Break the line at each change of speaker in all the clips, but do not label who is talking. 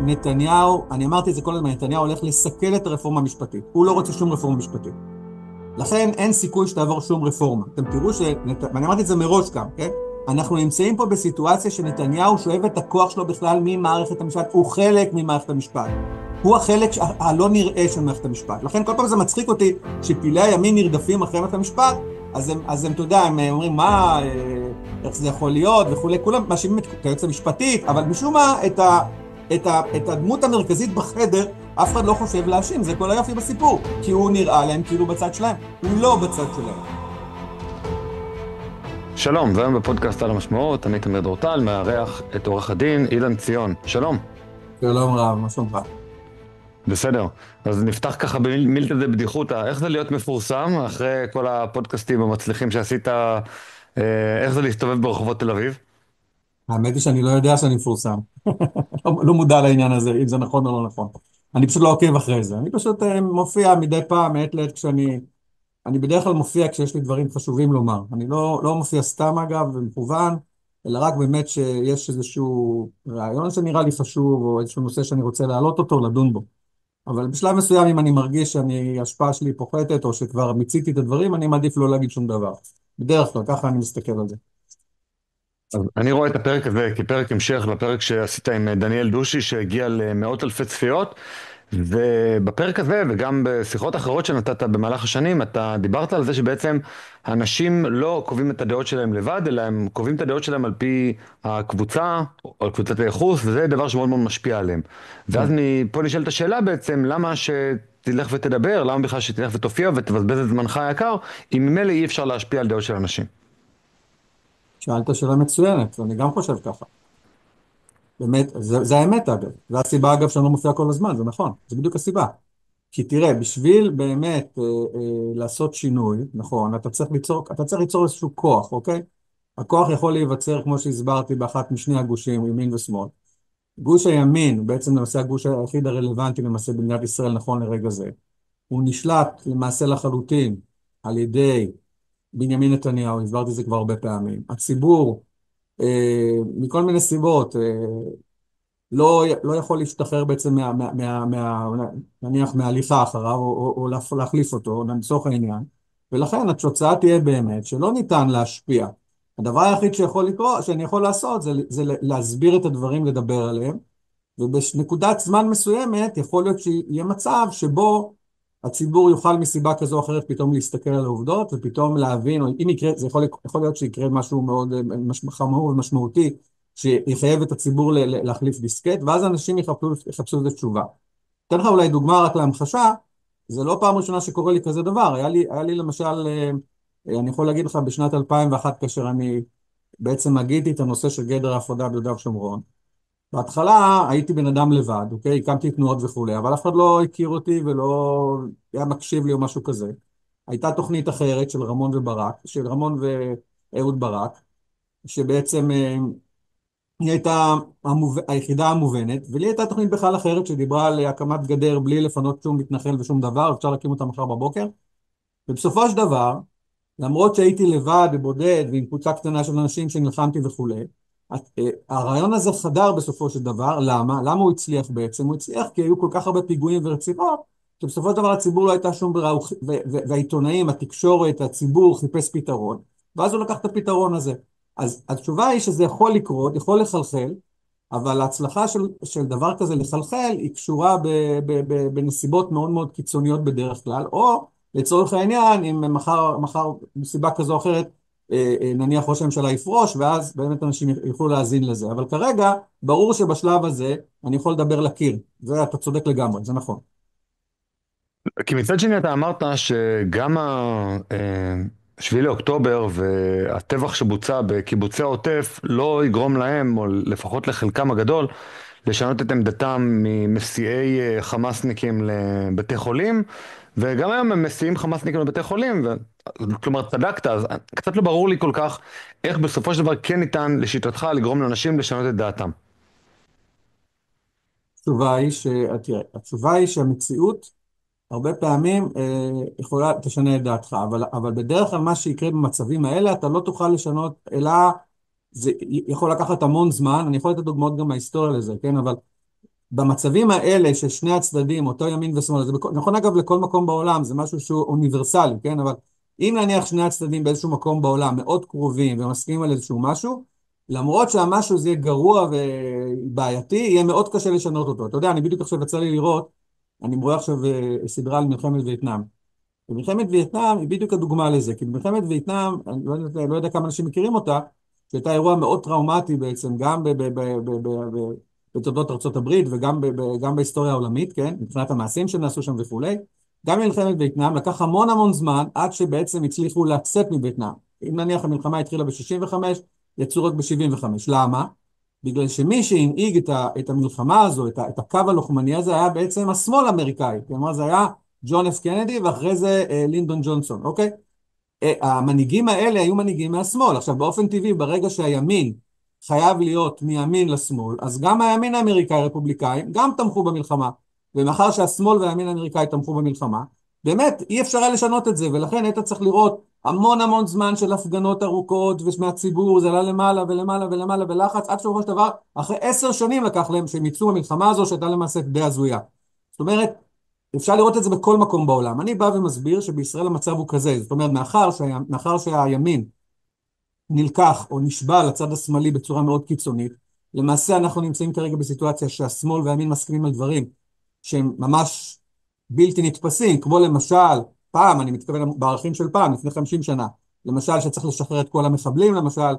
נתניהו, אני אמרתי את זה כל הזמן, נתניהו הולך לסכל את הרפורמה המשפטית. הוא לא רוצה שום רפורמה משפטית. לכן אין סיכוי שתעבור שום רפורמה. אתם תראו ואני אמרתי את זה מראש גם, כן? אנחנו נמצאים פה בסיטואציה שנתניהו שואב את הכוח שלו בכלל ממערכת המשפט, הוא חלק ממערכת המשפט. הוא החלק הלא נראה של מערכת המשפט. לכן כל פעם זה מצחיק אותי שפעילי הימין נרדפים אחרי מערכת המשפט, אז הם, אתה יודע, הם אומרים, איך זה יכול להיות וכולי, כולם מאשימים את היועצת המשפטית, אבל משום מה, את הדמות המרכזית בחדר, אף אחד לא חושב להאשים, זה כל היופי בסיפור, כי הוא נראה להם כאילו בצד שלהם, הוא לא בצד שלהם.
שלום, והיום בפודקאסט על המשמעות, אני תמיר דורטל, מארח את עורך הדין אילן ציון. שלום.
שלום רב, מה שלומך?
בסדר, אז נפתח ככה במילתא דבדיחותא, איך זה להיות מפורסם אחרי כל הפודקאסטים המצליחים שעשית, איך זה להסתובב ברחובות תל אביב?
האמת היא שאני לא יודע שאני מפורסם. לא מודע לעניין הזה, אם זה נכון או לא נכון. אני פשוט לא עוקב אחרי זה. אני פשוט מופיע מדי פעם, מעת לעת אני בדרך כלל מופיע כשיש לי דברים חשובים לומר. אני לא מופיע סתם אגב, ומכוון, אלא רק באמת שיש איזשהו רעיון שנראה לי חשוב, או איזשהו נושא שאני רוצה להעלות אותו, לדון בו. אבל בשלב מסוים, אם אני מרגיש ההשפעה שלי פוחתת, או שכבר מיציתי את הדברים, אני מעדיף לא להגיד שום דבר. בדרך כלל, ככה אני מסתכל על זה.
אז אני רואה את הפרק הזה כפרק המשך לפרק שעשית עם דניאל דושי שהגיע למאות אלפי צפיות, ובפרק הזה וגם בשיחות אחרות שנתת במהלך השנים אתה דיברת על זה שבעצם האנשים לא קובעים את הדעות שלהם לבד, אלא הם קובעים את הדעות שלהם על פי הקבוצה או על קבוצת הייחוס, וזה דבר שמאוד מאוד משפיע עליהם. ואז מפה נשאלת השאלה בעצם, למה שתלך ותדבר, למה בכלל שתלך ותופיע ותבזבז את זמנך היקר אם ממילא אי אפשר להשפיע על דעות של אנשים?
שאלת שאלה מצוינת, ואני גם חושב ככה. באמת, זה האמת אגב. זו הסיבה אגב שאני לא מופיע כל הזמן, זה נכון, זה בדיוק הסיבה. כי תראה, בשביל באמת לעשות שינוי, נכון, אתה צריך ליצור איזשהו כוח, אוקיי? הכוח יכול להיווצר, כמו שהסברתי, באחת משני הגושים, ימין ושמאל. גוש הימין, בעצם למעשה הגוש היחיד הרלוונטי למעשה במדינת ישראל נכון לרגע זה, הוא נשלט למעשה לחלוטין על ידי בנימין נתניהו, הסברתי את זה כבר הרבה פעמים. הציבור, מכל מיני סיבות, לא יכול להשתחרר בעצם נניח מההליכה אחריו, או להחליף אותו, לצורך העניין. ולכן התוצאה תהיה באמת שלא ניתן להשפיע. הדבר היחיד שאני יכול לעשות זה להסביר את הדברים, לדבר עליהם, ובנקודת זמן מסוימת יכול להיות שיהיה מצב שבו הציבור יוכל מסיבה כזו או אחרת פתאום להסתכל על העובדות, ופתאום להבין, או אם יקרה, יכול להיות שיקרה משהו מאוד חמור ומשמעותי, שיחייב את הציבור להחליף דיסקט, ואז אנשים יחפשו לזה תשובה. אתן לך אולי דוגמה רק להמחשה, זה לא פעם ראשונה שקורה לי כזה דבר, היה לי למשל, אני יכול להגיד לך בשנת 2001, כאשר אני בעצם הגיתי את הנושא של גדר ההפרדה ביהודה ושומרון, בהתחלה הייתי בן אדם לבד, אוקיי? הקמתי תנועות וכולי, אבל אף אחד לא הכיר אותי ולא היה מקשיב לי או משהו כזה. הייתה תוכנית אחרת של רמון ואהוד ברק, שבעצם היא הייתה היחידה המובנת, ולי הייתה תוכנית בכלל אחרת שדיברה על הקמת גדר בלי לפנות שום מתנחל ושום דבר, אפשר להקים אותה מחר בבוקר. ובסופו של דבר, למרות שהייתי לבד ובודד ועם קבוצה קטנה של אנשים שנלחמתי וכולי, הרעיון הזה חדר בסופו של דבר. למה הוא הצליח בעצם? הוא הצליח כי היו כל כך הרבה פיגועים ורציחות, שבסופו של דבר הציבור לא הייתה שום ברירה, והעיתונאים, התקשורת, הציבור חיפש פתרון, ואז הוא לקח את הפתרון הזה. אז התשובה היא שזה יכול לקרות, יכול לחלחל, אבל ההצלחה של דבר כזה לחלחל היא קשורה בנסיבות מאוד מאוד קיצוניות בדרך כלל, או לצורך העניין, אם מחר מסיבה כזו או אחרת, נניח ראש הממשלה יפרוש, ואז באמת אנשים יוכלו להאזין לזה. אבל כרגע, ברור שבשלב הזה אני יכול לדבר לקיר. זה, אתה צודק לגמרי, זה נכון.
כי מצד שני אתה אמרת שגם שביעי לאוקטובר והטבח שבוצע בקיבוצי העוטף לא יגרום להם, או לפחות לחלקם הגדול, לשנות את עמדתם ממסיעי חמאסניקים לבתי חולים, וגם היום הם מסיעים חמאסניקים לבתי חולים, כלומר צדקת, אז קצת לא ברור לי כל כך איך בסופו של דבר כן ניתן לשיטתך לגרום לאנשים לשנות את דעתם.
התשובה היא שהמציאות הרבה פעמים יכולה תשנה את דעתך, אבל בדרך כלל מה שיקרה במצבים האלה, אתה לא תוכל לשנות, אלא זה יכול לקחת המון זמן. אני יכול לתת דוגמאות גם מההיסטוריה לזה, כן? אבל במצבים האלה ששני הצדדים, אותו ימין ושמאל, זה נכון אגב לכל מקום בעולם, זה משהו שהוא אוניברסלי, כן? אבל אם נניח שני הצדדים באיזשהו מקום בעולם מאוד קרובים ומסכימים על איזשהו משהו, למרות שהמשהו זה יהיה גרוע ובעייתי, יהיה מאוד קשה לשנות אותו. אתה יודע, אני בדיוק עכשיו יצא לי לראות, אני רואה עכשיו סדרה על מלחמת וייטנאם. במלחמת וייטנאם היא בדיוק הדוגמה לזה, כי במלחמת וייטנאם, אני לא יודע כמה אנשים מכירים אותה, שהייתה אירוע מאוד טראומטי בעצם, גם בתולדות ארצות הברית וגם גם בהיסטוריה העולמית, כן, מבחינת המעשים שנעשו שם וכולי. גם במלחמת וייטנאם לקח המון המון זמן עד שבעצם הצליחו לצאת מווייטנאם. אם נניח המלחמה התחילה ב-65, יצאו רק ב-75. למה? בגלל שמי שהנהיג את המלחמה הזו, את הקו הלוחמני הזה, היה בעצם השמאל האמריקאי. כלומר, זה היה ג'ון אף קנדי, ואחרי זה לינדון ג'ונסון, אוקיי? המנהיגים האלה היו מנהיגים מהשמאל. עכשיו, באופן טבעי, ברגע שהימין חייב להיות מימין לשמאל, אז גם הימין האמריקאי הרפובליקאי גם תמכו במלחמה. ומאחר שהשמאל והימין האמריקאי תמכו במלחמה, באמת אי אפשר היה לשנות את זה, ולכן היית צריך לראות המון המון זמן של הפגנות ארוכות, ומהציבור זה עלה למעלה ולמעלה ולמעלה ולחץ, עד שבסופו של דבר, אחרי 10 שנים לקח להם שהם יצאו במלחמה הזו, שהייתה למעשה די הזויה. זאת אומרת, אפשר לראות את זה בכל מקום בעולם. אני בא ומסביר שבישראל המצב הוא כזה, זאת אומרת, מאחר שהימין נלקח או נשבע לצד השמאלי בצורה מאוד קיצונית, למעשה אנחנו נמצאים כרגע בסיטואציה שהשמאל והימין מסכימים על דברים שהם ממש בלתי נתפסים, כמו למשל, פעם, אני מתכוון בערכים של פעם, לפני 50 שנה, למשל שצריך לשחרר את כל המחבלים, למשל,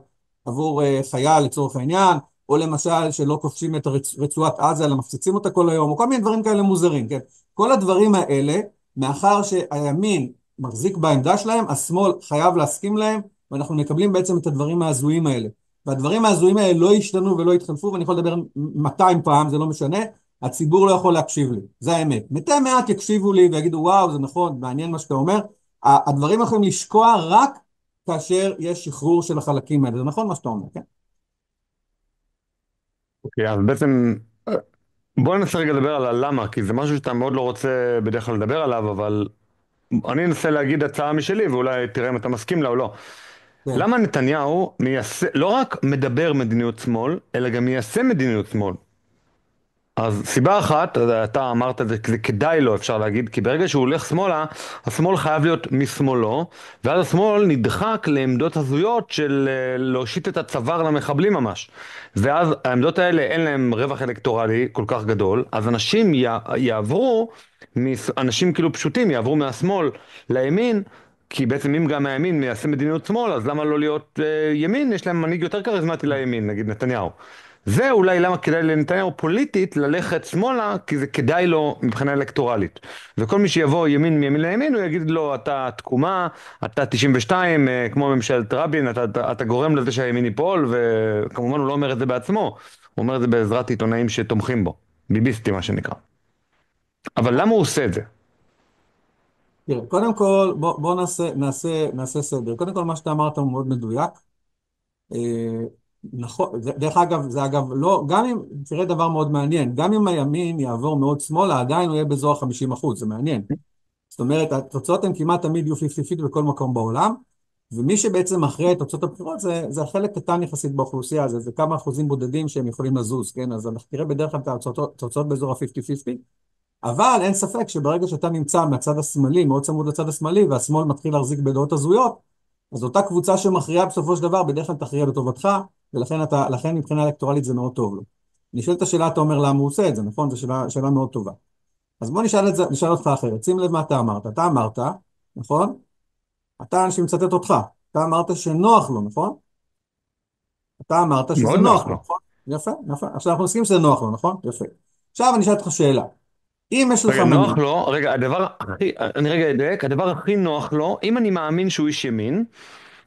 עבור חייל לצורך העניין, או למשל שלא כובשים את רצועת עזה, אלא מפציצים אותה כל היום, או כל מיני דברים כאלה מוזרים, כן? כל הדברים האלה, מאחר שהימין מחזיק בעמדה שלהם, השמאל חייב להסכים להם, ואנחנו מקבלים בעצם את הדברים ההזויים האלה. והדברים ההזויים האלה לא השתנו ולא התחלפו, ואני יכול לדבר 200 פעם, זה לא משנה, הציבור לא יכול להקשיב לי, זה האמת. מתי מעט יקשיבו לי ויגידו, וואו, זה נכון, מעניין מה שאתה אומר, הדברים יכולים לשקוע רק כאשר יש שחרור של החלקים האלה, זה נכון מה שאתה אומר, כן?
אוקיי, אז בעצם בוא ננסה רגע לדבר על הלמה, כי זה משהו שאתה מאוד לא רוצה בדרך כלל לדבר עליו, אבל אני אנסה להגיד הצעה משלי, ואולי תראה אם אתה מסכים לה או לא.
כן.
למה נתניהו לא רק מדבר מדיניות שמאל, אלא גם מיישם מדיניות שמאל? אז סיבה אחת, אתה אמרת את זה, זה כדאי לו אפשר להגיד, כי ברגע שהוא הולך שמאלה, השמאל חייב להיות משמאלו, ואז השמאל נדחק לעמדות הזויות של להושיט את הצוואר למחבלים ממש. ואז העמדות האלה אין להם רווח אלקטורלי כל כך גדול, אז אנשים יעברו, אנשים כאילו פשוטים יעברו מהשמאל לימין, כי בעצם אם גם הימין מיישם מדיניות שמאל, אז למה לא להיות ימין? יש להם מנהיג יותר כריזמטי לימין, נגיד נתניהו. זה אולי למה כדאי לנתניהו פוליטית ללכת שמאלה, כי זה כדאי לו מבחינה אלקטורלית. וכל מי שיבוא ימין מימין לימין, הוא יגיד לו, אתה תקומה, אתה 92, כמו ממשלת רבין, אתה גורם לזה שהימין ייפול, וכמובן הוא לא אומר את זה בעצמו, הוא אומר את זה בעזרת עיתונאים שתומכים בו. ביביסטי מה שנקרא. אבל למה הוא עושה את זה?
תראה, קודם כל, בוא נעשה סדר. קודם כל, מה שאתה אמרת הוא מאוד מדויק. אה, נכון, דרך אגב, זה אגב לא, גם אם, תראה דבר מאוד מעניין, גם אם הימין יעבור מאוד שמאלה, עדיין הוא יהיה באזור ה-50%, זה מעניין. זאת אומרת, התוצאות הן כמעט תמיד יהיו 50-50 בכל מקום בעולם, ומי שבעצם אחרי את תוצאות הבחירות זה החלק קטן יחסית באוכלוסייה, זה כמה אחוזים בודדים שהם יכולים לזוז, כן? אז אנחנו תראה בדרך כלל את התוצאות באזור ה-50-50, אבל אין ספק שברגע שאתה נמצא מהצד השמאלי, מאוד צמוד לצד השמאלי, והשמאל מתחיל להחזיק בדעות הזויות, אז אותה קבוצה שמכריעה בסופו של דבר, בדרך כלל תכריע לטובתך, לכן מבחינה אלקטורלית זה מאוד טוב לו. נשאלת השאלה, אתה אומר למה הוא עושה את זה, נכון? זו שאלה מאוד טובה. אז בוא נשאל אותך אחרת. שים לב מה אתה אמרת. אתה אמרת, נכון? אתה, אנשים מצטט אותך. אתה אמרת שנוח לו, נכון? אתה אמרת שזה
מאוד
נוח
נוח
לו,
לו.
נכון? יפה, יפה. עכשיו אנחנו מסכים שזה נוח לו, נכון? יפה. עכשיו אני אשאל אותך שאלה. אם יש לך
רגע, נוח
מנהיג,
לו, רגע, אני רגע אדייק, הדבר הכי נוח לו, אם אני מאמין שהוא איש ימין,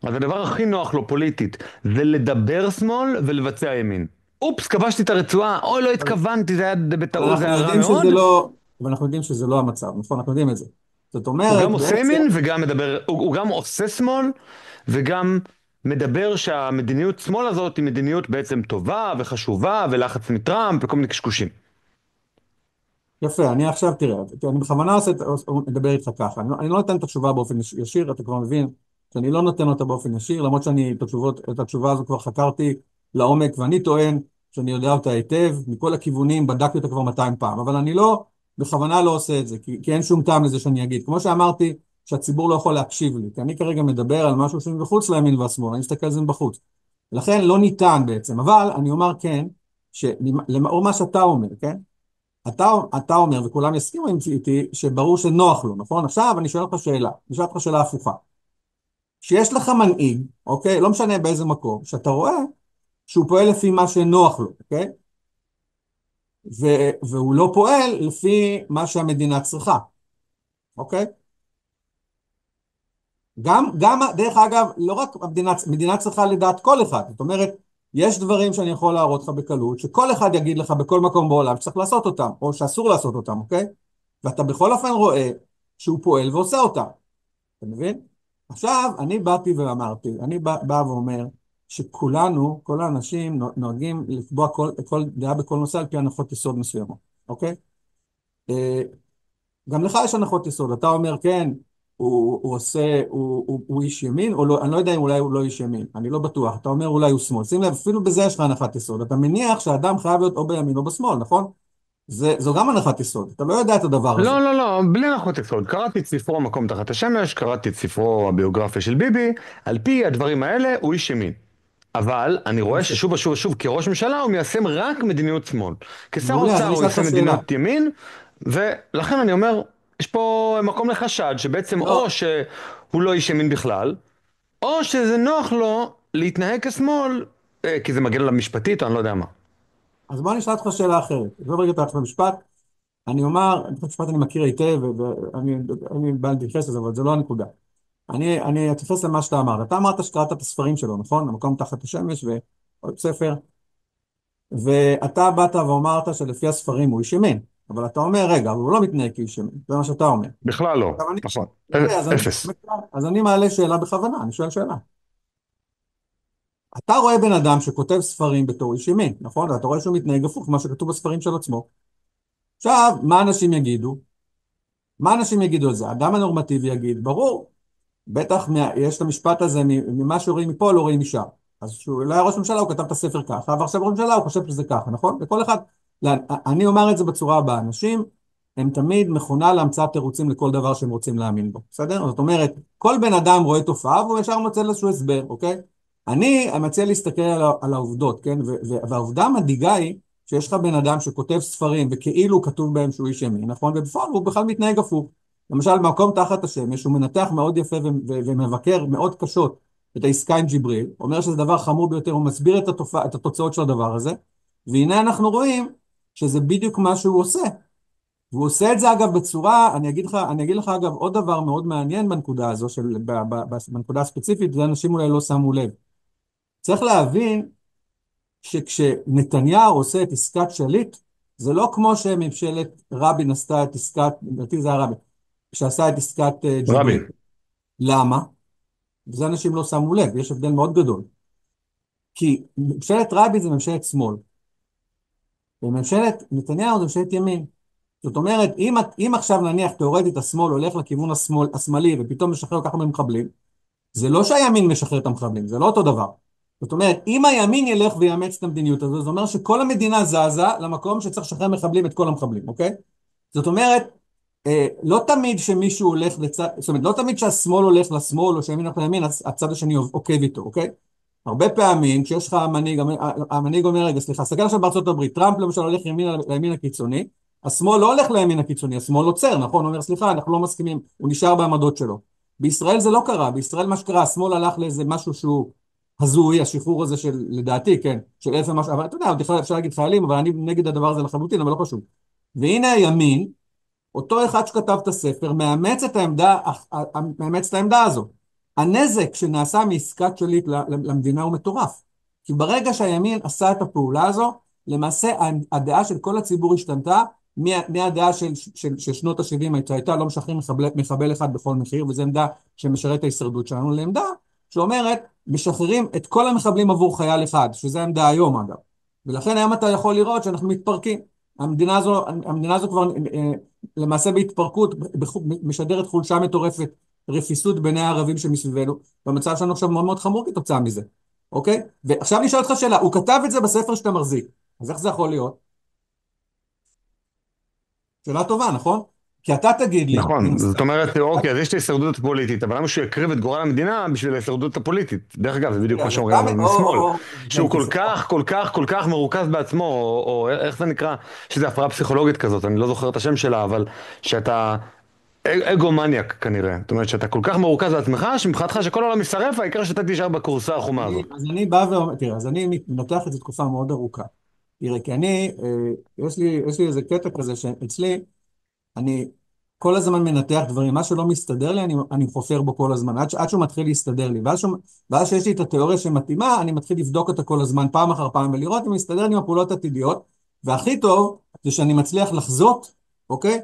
אז הדבר הכי נוח לו פוליטית זה לדבר שמאל ולבצע ימין. אופס, כבשתי את הרצועה, אוי לא התכוונתי, זה היה
אבל
בטעות, זה
אנחנו
היה רע
יודעים
מאוד.
שזה לא, אבל אנחנו יודעים שזה לא המצב, נכון? אנחנו יודעים את זה. זאת
הוא גם
אומרת,
עושה
בעצם,
ימין וגם מדבר, הוא גם עושה שמאל וגם מדבר שהמדיניות שמאל הזאת היא מדיניות בעצם טובה וחשובה ולחץ מטראמפ וכל מיני קשקושים.
יפה, אני עכשיו, תראה, אני בכוונה מדבר איתך ככה, אני לא נותן את התשובה באופן ישיר, אתה כבר מבין שאני לא נותן אותה באופן ישיר, למרות שאני את התשובה הזו כבר חקרתי לעומק, ואני טוען שאני יודע אותה היטב, מכל הכיוונים, בדקתי אותה כבר 200 פעם, אבל אני לא, בכוונה לא עושה את זה, כי אין שום טעם לזה שאני אגיד. כמו שאמרתי, שהציבור לא יכול להקשיב לי, כי אני כרגע מדבר על משהו שמבחוץ לימין והשמאל, אני מסתכל על זה מבחוץ. לכן לא ניתן בעצם, אבל אני אומר כן, או מה שאתה אומר, כן? אתה אומר, וכולם יסכימו איתי, שברור שנוח לו, נכון? עכשיו אני שואל אותך שאלה, אני שואל אותך שאלה הפוכה. שיש לך מנהיג, אוקיי? לא משנה באיזה מקום, שאתה רואה שהוא פועל לפי מה שנוח לו, אוקיי? והוא לא פועל לפי מה שהמדינה צריכה, אוקיי? דרך אגב, לא רק המדינה צריכה לדעת כל אחד, זאת אומרת, יש דברים שאני יכול להראות לך בקלות, שכל אחד יגיד לך בכל מקום בעולם שצריך לעשות אותם, או שאסור לעשות אותם, אוקיי? ואתה בכל אופן רואה שהוא פועל ועושה אותם, אתה מבין? עכשיו, אני באתי ואמרתי, אני בא ואומר, שכולנו, כל האנשים נוהגים לקבוע כל דעה בכל נושא על פי הנחות יסוד מסוימות, אוקיי? אה, גם לך יש הנחות יסוד, אתה אומר כן, הוא עושה, הוא איש ימין, או לא, אני לא יודע אם אולי הוא לא איש ימין, אני לא בטוח, אתה אומר אולי הוא שמאל, שים לב, אפילו בזה יש לך הנחת יסוד, אתה מניח שהאדם חייב להיות או בימין או בשמאל, נכון? זו גם הנחת יסוד, אתה לא יודע את הדבר הזה.
לא, לא, לא, בלי הנחות יסוד. קראתי את ספרו מקום תחת השמש, קראתי את ספרו הביוגרפיה של ביבי, על פי הדברים האלה הוא איש ימין. אבל אני רואה
יפה.
ששוב ושוב ושוב כראש ממשלה הוא מיישם רק מדיניות שמאל. כשר
מעולה, אז
אוצר
אני
הוא
אשאל אותך
יישם
שאלה.
מדיניות ימין, ולכן אני אומר, יש פה מקום לחשד שבעצם או
לא,
שהוא לא איש ימין בכלל, או שזה נוח לו להתנהג כשמאל, כי זה מגן עליו משפטית או אני לא יודע מה.
אז בוא אני אשאל אותך שאלה אחרת. עזוב רגע את המשפט, אני אומר, את המשפט אני מכיר היטב, ואני בא להתייחס לזה, אבל זה לא הנקודה. אני אתייחס למה שאתה אמרת. אתה אמרת שקראת את הספרים שלו, נכון? המקום תחת השמש ועוד ספר, ואתה באת ואמרת שלפי הספרים הוא איש ימין, אבל אתה אומר, רגע, אבל הוא לא מתנהג כאיש ימין, זה מה שאתה אומר.
בכלל לא,
עכשיו
נכון.
יפה,
אפס.
אז אני מעלה שאלה בכוונה, אני שואל שאלה. אתה רואה בן אדם שכותב ספרים בתור איש ימין, נכון? ואתה רואה שהוא מתנהג הפוך ממה שכתוב בספרים של עצמו. עכשיו, מה אנשים יגידו? מה אנשים יגידו על זה? האדם הנורמטיבי יגיד, ברור, בטח יש את המשפט הזה, ממה שרואים מפה לא רואים משם. אז כשהוא לא היה ראש ממשלה הוא כתב את הספר ככה, ועכשיו ראש ממשלה הוא חושב שזה ככה, נכון? וכל אחד, לא, אני אומר את זה בצורה הבאה, אנשים הם תמיד מכונה להמצאת תירוצים לכל דבר שהם רוצים להאמין בו, בסדר? זאת אומרת, כל בן אדם רואה תופעה והוא ישר מוצא איזשהו הסבר, אוקיי? אני מציע להסתכל על העובדות, כן? והעובדה המדאיגה היא שיש לך בן אדם שכותב ספרים וכאילו כתוב בהם שהוא איש ימין, נכון? ובפועל הוא בכלל מתנהג הפוך. למשל, במקום תחת השמש, הוא מנתח מאוד יפה ומבקר מאוד קשות את העסקה עם ג'יבריל, אומר שזה דבר חמור ביותר, הוא מסביר את התוצאות של הדבר הזה, והנה אנחנו רואים שזה בדיוק מה שהוא עושה. והוא עושה את זה אגב בצורה, אני אגיד לך אגב עוד דבר מאוד מעניין בנקודה הזו, בנקודה הספציפית, זה אנשים אולי לא שמו לב. צריך להבין שכשנתניהו עושה את עסקת שליט, זה לא כמו שממשלת רבין עשתה את עסקת, לדעתי זה היה רבין, שעשה את עסקת ג'יבריל.
רבין.
למה? וזה אנשים לא שמו לב, יש הבדל מאוד גדול. כי ממשלת רבין זה ממשלת שמאל, וממשלת נתניהו זה ממשלת ימין. זאת אומרת, אם עכשיו נניח תיאורטית השמאל הולך לכיוון השמאלי ופתאום משחרר ככה ממחבלים, זה לא שהימין משחרר את המחבלים, זה לא אותו דבר. זאת אומרת, אם הימין ילך ויאמץ את המדיניות הזו, זה אומר שכל המדינה זזה למקום שצריך לשחרר מחבלים את כל המחבלים, אוקיי? זאת אומרת, לא תמיד שמישהו הולך לצד, זאת אומרת, לא תמיד שהשמאל הולך לשמאל או שהימין הולך לימין, הצד השני עוקב איתו, אוקיי? הרבה פעמים כשיש לך מנהיג, המנהיג אומר, רגע, סליחה, סתכל עכשיו בארצות הברית, טראמפ למשל הולך לימין הקיצוני, השמאל לא הולך לימין הקיצוני, השמאל עוצר, נכון? הוא אומר, סליחה, אנחנו לא מסכימים, הוא נשאר בעמדות שלו. בישראל זה לא קרה, בישראל מה שקרה, השמאל הלך לאיזה משהו שהוא הזוי, השחרור הזה של, לדעתי, כן, של אלף ומשהו, אבל אתה יודע, בכלל אפשר להגיד חיילים, אבל אני נגד הדבר הזה לחלוטין, אבל לא חשוב. והנה הימין, אותו אחד שכתב את הספר, מאמץ את העמדה הזו. הנזק שנעשה מעסקת שליט למדינה הוא מטורף. כי ברגע שהימין עשה את הפעולה הזו, למעשה הדעה של כל הציבור השתנתה, מהדעה של שנות ה-70 הייתה לא משחררים מחבל אחד בכל מחיר, וזו עמדה שמשרת ההישרדות שלנו, לעמדה שאומרת, משחררים את כל המחבלים עבור חייל אחד, שזה העמדה היום אגב. ולכן היום אתה יכול לראות שאנחנו מתפרקים. המדינה הזו כבר למעשה בהתפרקות, משדרת חולשה מטורפת, רפיסות בעיני הערבים שמסביבנו, והמצב שלנו עכשיו מאוד מאוד חמור כתוצאה מזה, אוקיי? ועכשיו אני שואל אותך שאלה, הוא כתב את זה בספר שאתה מחזיק, אז איך זה יכול להיות? שאלה טובה, נכון? כי אתה תגיד לי, מן
נכון, זאת
הסתם,
אומרת, אוקיי, אז יש את ההישרדות הפוליטית, אבל למה שהוא יקריב את גורל המדינה בשביל ההישרדות הפוליטית? דרך אגב, זה בדיוק
תראה,
מה
אז
שאומרים
אתה,
אבל משמאל,
כן,
שהוא כל כך, כל כך, כל כך מרוכז בעצמו, או איך זה נקרא, שזה הפרעה פסיכולוגית כזאת, אני לא זוכר את השם שלה, אבל שאתה אגומניאק כנראה, זאת אומרת שאתה כל כך מרוכז בעצמך, שמבחינתך שכל העולם יישרף, העיקר שאתה תישאר בכורסה החומה הזאת.
אז אני בא ואומר, תראה, אז אני מנתח את זה תקופה מאוד ארוכה. תראה, כי אני, יש לי איזה קטע כזה שאצלי, אני כל הזמן מנתח דברים, מה שלא מסתדר לי, אני חופר בו כל הזמן, עד שהוא מתחיל להסתדר לי. ואז שיש לי את התיאוריה שמתאימה, אני מתחיל לבדוק אותה כל הזמן, פעם אחר פעם, ולראות אם מסתדר לי עם הפעולות העתידיות. והכי טוב, זה שאני מצליח לחזות, אוקיי?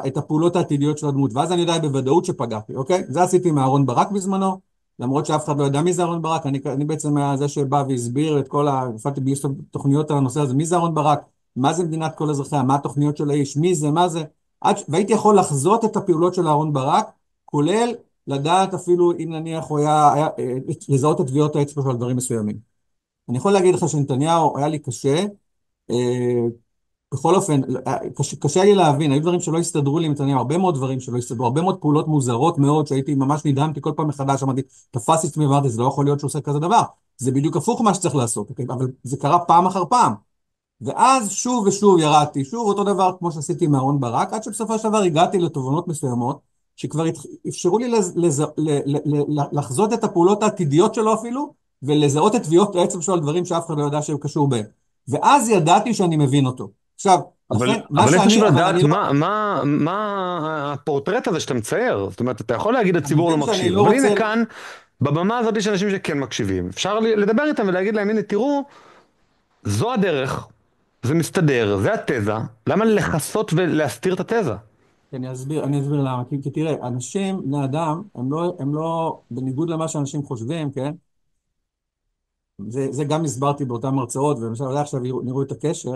את הפעולות העתידיות של הדמות, ואז אני יודע בוודאות שפגעתי, אוקיי? זה עשיתי עם אהרן ברק בזמנו, למרות שאף אחד לא ידע מי זה אהרן ברק, אני בעצם היה זה שבא והסביר את כל הפעלתי בלי תוכניות על הנושא הזה, מי זה אהרן ברק, מה זה מדינת כל אזרחיה, מה התוכניות של האיש, מי זה, מה זה. והייתי יכול לחזות את הפעולות של אהרן ברק, כולל לדעת אפילו אם נניח הוא לזהות את טביעות האצבע של דברים מסוימים. אני יכול להגיד לך שנתניהו היה לי קשה, אה, בכל אופן, קשה לי להבין, היו דברים שלא הסתדרו לי עם נתניהו, הרבה מאוד דברים שלא הסתדרו, הרבה מאוד פעולות מוזרות מאוד, שהייתי ממש נדהמתי כל פעם מחדש, אמרתי, תפסתי את עצמי ואמרתי, זה לא יכול להיות שהוא עושה כזה דבר, זה בדיוק הפוך מה שצריך לעשות, אוקיי? אבל זה קרה פעם אחר פעם. ואז שוב ושוב ירדתי, שוב אותו דבר כמו שעשיתי עם אהרן ברק, עד שבסופו של דבר הגעתי לתובנות מסוימות, שכבר אפשרו לי לחזות את הפעולות העתידיות שלו אפילו, ולזהות את טביעות האצבע שלו על דברים שאף אחד לא ידע שהוא קשור בהם. ואז ידעתי שאני מבין אותו. עכשיו, לכן,
אבל לי חשוב
אבל אני
לדעת
לא,
מה הפורטרט הזה שאתה מצייר. זאת אומרת, אתה יכול להגיד
אני
הציבור לא
מבין שאני
מקשיב,
לא
אבל הנה
רוצה,
כאן, בבמה הזאת יש אנשים שכן מקשיבים. אפשר לדבר איתם ולהגיד להם, הנה תראו, זו הדרך, זה מסתדר, זה התזה, למה לכסות ולהסתיר את התזה?
אני אסביר למה, כי תראה, אנשים, בני אדם, הם לא, בניגוד למה שאנשים חושבים, כן? זה גם הסברתי באותן הרצאות, ולמשל, אולי עכשיו נראו את הקשר.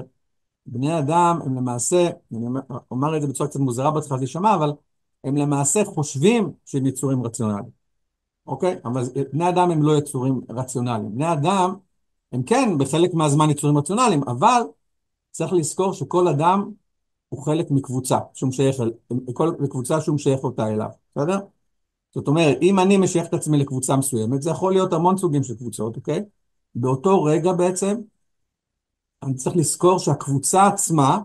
בני אדם הם למעשה, אני אומר את זה בצורה קצת מוזרה בהתחלה להישמע, אבל הם למעשה חושבים שהם יצורים רציונליים, אוקיי? אבל בני אדם הם לא יצורים רציונליים. בני אדם הם כן בחלק מהזמן יצורים רציונליים, אבל צריך לזכור שכל אדם הוא חלק מקבוצה, שהוא משייך, כל קבוצה שהוא משייך אותה אליו, בסדר? זאת אומרת, אם אני משייך את עצמי לקבוצה מסוימת, זה יכול להיות המון סוגים של קבוצות, אוקיי? באותו רגע בעצם, אני צריך לזכור שהקבוצה עצמה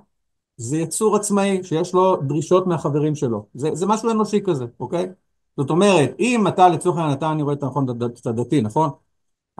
זה יצור עצמאי שיש לו דרישות מהחברים שלו. זה משהו אנושי כזה, אוקיי? זאת אומרת, אם אתה לצורך העניין, אני רואה את נכון, את הדתי, נכון?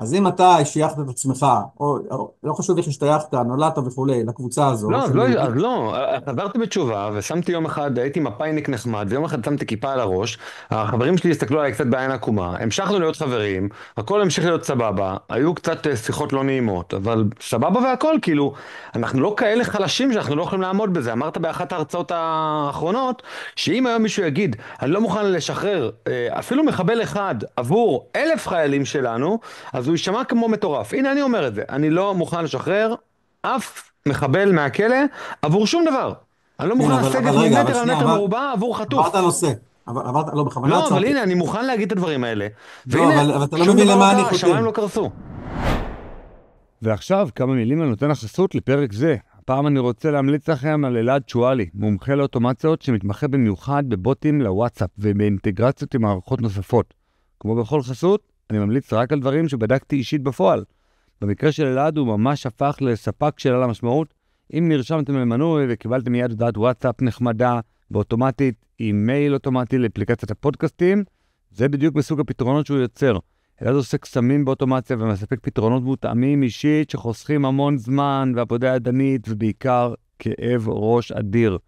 אז אם אתה שייכת את עצמך, או לא חשוב איך השתייכת, נולדת וכולי, לקבוצה הזו
לא,
של יהודים,
אז לא, חזרתי בתשובה ושמתי יום אחד, הייתי מפאיניק נחמד, ויום אחד שמתי כיפה על הראש, החברים שלי הסתכלו עליי קצת בעין עקומה, המשכנו להיות חברים, הכל המשיך להיות סבבה, היו קצת שיחות לא נעימות, אבל סבבה והכל, כאילו, אנחנו לא כאלה חלשים שאנחנו לא יכולים לעמוד בזה. אמרת באחת ההרצאות האחרונות, שאם היום מישהו יגיד, אני לא מוכן לשחרר אפילו מחבל אחד עבור 1,000 חיילים שלנו, אז הוא יישמע כמו מטורף. הנה אני אומר את זה, אני לא מוכן לשחרר אף מחבל מהכלא עבור שום דבר. אני לא
כן,
מוכן
אבל
לסגת
רגע, אבל
ממטר על
שנייה,
מטר מרובע עבור
עברת
חטוף.
נושא, עברת, לא, בכוונה
לא, אבל
עצרתי.
הנה, אני מוכן להגיד את הדברים האלה.
לא,
והנה,
אבל אתה לא
שום
מבין
דבר לא
למה אני
קרה,
חותר.
השמיים לא קרסו.
ועכשיו כמה מילים על נותן החסות לפרק זה. הפעם אני רוצה להמליץ לכם על אלעד שואלי, מומחה לאוטומציות שמתמחה במיוחד בבוטים לוואטסאפ ובאינטגרציות עם מערכות נוספות. כמו בכל חסות, אני ממליץ רק על דברים שבדקתי אישית בפועל. במקרה של אלעד הוא ממש הפך לספק של על המשמעות. אם נרשמתם למנוי וקיבלתם מיד הודעת וואטסאפ נחמדה ואוטומטית עם מייל אוטומטי לאפליקציית הפודקאסטים, זה בדיוק מסוג הפתרונות שהוא יוצר. אלעד עושה קסמים באוטומציה ומספק פתרונות מותאמים אישית שחוסכים המון זמן ועבודה ידנית ובעיקר כאב ראש אדיר.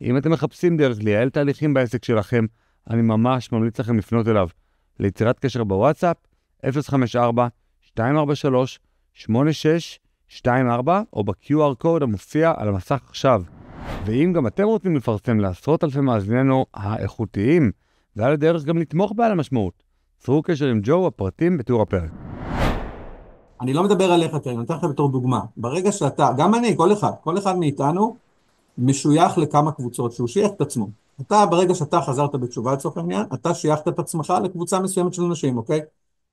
אם אתם מחפשים דרך לייעל תהליכים בעסק שלכם, אני ממש ממליץ לכם לפנות אליו. ליצירת קשר בוואטסאפ 054-243-8624 או ב-QR קוד המופיע על המסך עכשיו. ואם גם אתם רוצים לפרסם לעשרות אלפי מאזיננו האיכותיים ועל הדרך גם לתמוך בעל המשמעות, צרו קשר עם ג'ו, הפרטים בתיאור הפרק.
אני לא מדבר עליך, כי אני נותן לך בתור דוגמה. ברגע שאתה, גם אני, כל אחד מאיתנו משוייך לכמה קבוצות, שהוא שייך את עצמו. ברגע שאתה חזרת בתשובה לצורך העניין, אתה שייכת את עצמך לקבוצה מסוימת של אנשים, אוקיי?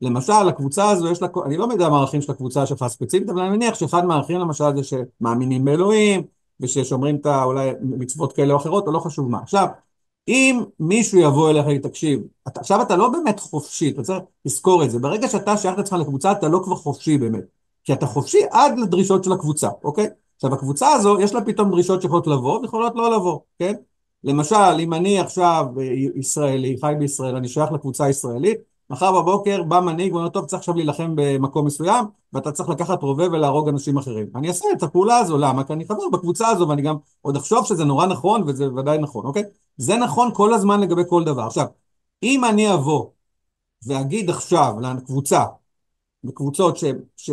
למשל, הקבוצה הזו יש לה, אני לא יודע מה הערכים של הקבוצה שלך ספציפית, אבל אני מניח שאחד מהערכים למשל זה שמאמינים באלוהים, וששומרים את אולי מצוות כאלה או אחרות, או לא חשוב מה. עכשיו, אם מישהו יבוא אליך, תקשיב, עכשיו אתה לא באמת חופשי, אתה צריך לזכור את זה. ברגע שאתה שייך לעצמך לקבוצה, אתה לא כבר חופשי באמת. כי אתה חופשי עד לדרישות של הקבוצה, אוקיי? עכשיו, הקבוצה הזו, יש לה פתאום דרישות שיכולות לבוא, ויכולות לא לבוא, כן? למשל, אם אני עכשיו ישראלי, חי בישראל, אני שייך לקבוצה הישראלית, מחר בבוקר בא מנהיג ואומר, טוב, צריך עכשיו להילחם במקום מסוים, ואתה צריך לקחת רובה ולהרוג אנשים אחרים. אני אעשה את הפעולה הזו, למה? כי אני חבר בקבוצה הזו, ואני גם עוד אחשוב שזה נורא נכון, וזה ודאי נכון, אוקיי? זה נכון כל הזמן לגבי כל דבר. עכשיו, אם אני אבוא ואגיד עכשיו לקבוצה, בקבוצות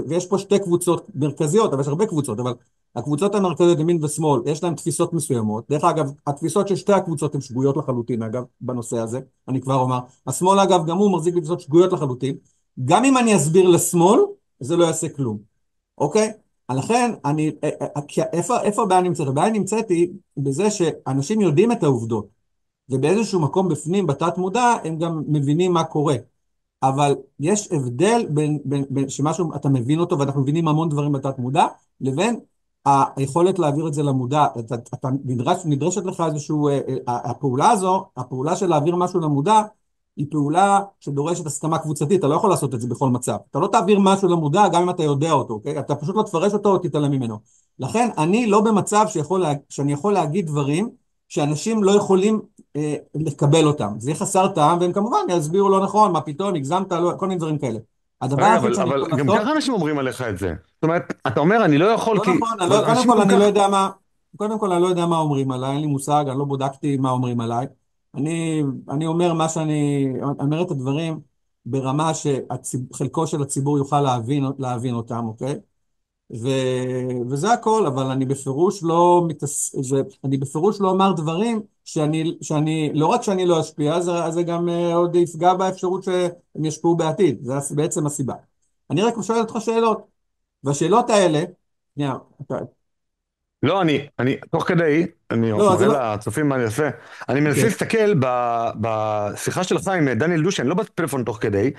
ויש פה שתי קבוצות מרכזיות, אבל יש הרבה קבוצות, אבל הקבוצות המרכזיות ימין ושמאל, יש להן תפיסות מסוימות. דרך אגב, התפיסות של שתי הקבוצות הן שגויות לחלוטין, אגב, בנושא הזה, אני כבר אומר. השמאל, אגב, גם הוא מחזיק בתפיסות שגויות לחלוטין. גם אם אני אסביר לשמאל, זה לא יעשה כלום. אוקיי? לכן, איפה הבעיה נמצאת? הבעיה נמצאת היא בזה שאנשים יודעים את העובדות, ובאיזשהו מקום בפנים, בתת מודע, הם גם מבינים מה קורה. אבל יש הבדל בין שמשהו אתה מבין אותו, ואנחנו מבינים המון דברים בתת מודע, לבין היכולת להעביר את זה למודע. נדרשת לך איזשהו, הפעולה של להעביר משהו למודע, היא פעולה שדורשת הסכמה קבוצתית, אתה לא יכול לעשות את זה בכל מצב. אתה לא תעביר משהו למודע, גם אם אתה יודע אותו, אוקיי? אתה פשוט לא תפרש אותו או תתעלם ממנו. לכן, אני לא במצב שאני יכול להגיד דברים, שאנשים לא יכולים לקבל אותם. זה יהיה חסר טעם, והם כמובן יסבירו לא נכון, מה פתאום, הגזמת, כל מיני דברים כאלה. הדבר
רגע,
היחיד שאני
אבל
יכול
גם
לעשות,
ככה אנשים אומרים עליך את זה. זאת אומרת, אתה אומר, אני לא יכול
לא
כי...
נכון,
אבל
קודם
אנשים
כל
גם
אני לא
ככה...
יודע מה, קודם כל אני לא יודע מה אומרים עליי, אין לי מושג, אני לא בדקתי מה אומרים עליי. אני אומר מה אני אומר את הדברים ברמה שחלקו של הציבור יוכל להבין אותם, אוקיי? ו... וזה הכל, אבל אני בפירוש לא אומר דברים לא רק שאני לא אשפיע, אז זה גם עוד יפגע באפשרות שהם ישפיעו בעתיד. זה בעצם הסיבה. אני רק שואל אותך שאלות, והשאלות האלה, שנייה,
לא, תוך כדי, אני
לא, זה
מראה
לא,
לצופים מה אני עושה, אני מנסה
אוקיי,
להסתכל בשיחה שלך עם דניאל דושי, אני לא בפלאפון תוך כדי,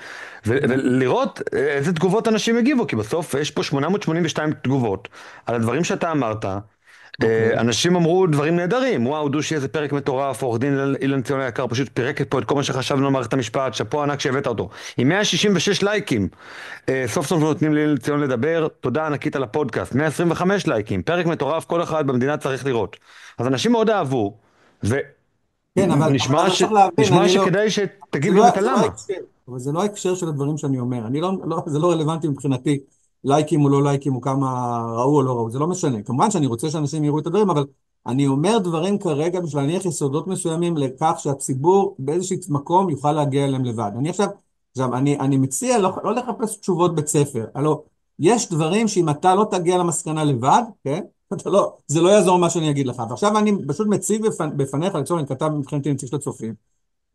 ולראות איזה תגובות אנשים הגיבו, כי בסוף יש פה 882 תגובות על הדברים שאתה אמרת.
אוקיי.
אנשים אמרו דברים נהדרים, וואו דושי איזה פרק מטורף, עורך דין אילן ציון היקר פשוט פירק פה את כל מה שחשבנו על מערכת המשפט, שאפו ענק שהבאת אותו, עם 166 לייקים. סוף סוף נותנים לאילן ציון לדבר, תודה ענקית על הפודקאסט, 125 לייקים, פרק מטורף, כל אחד במדינה צריך לראות. אז אנשים מאוד אהבו,
כן, אבל אתה צריך להבין,
נשמע
אני לא,
שכדאי שתגיד גם את
זה לא
הלמה.
ההקשר, אבל זה לא ההקשר של הדברים שאני אומר. זה לא רלוונטי מבחינתי, לייקים או לא לייקים, או כמה ראו או לא ראו, זה לא משנה. כמובן שאני רוצה שאנשים יראו את הדברים, אבל אני אומר דברים כרגע בשביל להניח יסודות מסוימים לכך שהציבור באיזשהו מקום יוכל להגיע אליהם לבד. אני מציע לא לחפש תשובות בית ספר. הלוא, יש דברים שאם אתה לא תגיע למסקנה לבד, כן? זה לא יעזור מה שאני אגיד לך. ועכשיו אני פשוט מציג בפניך, לצורך אני כתב מבחינתי נציג של הצופים,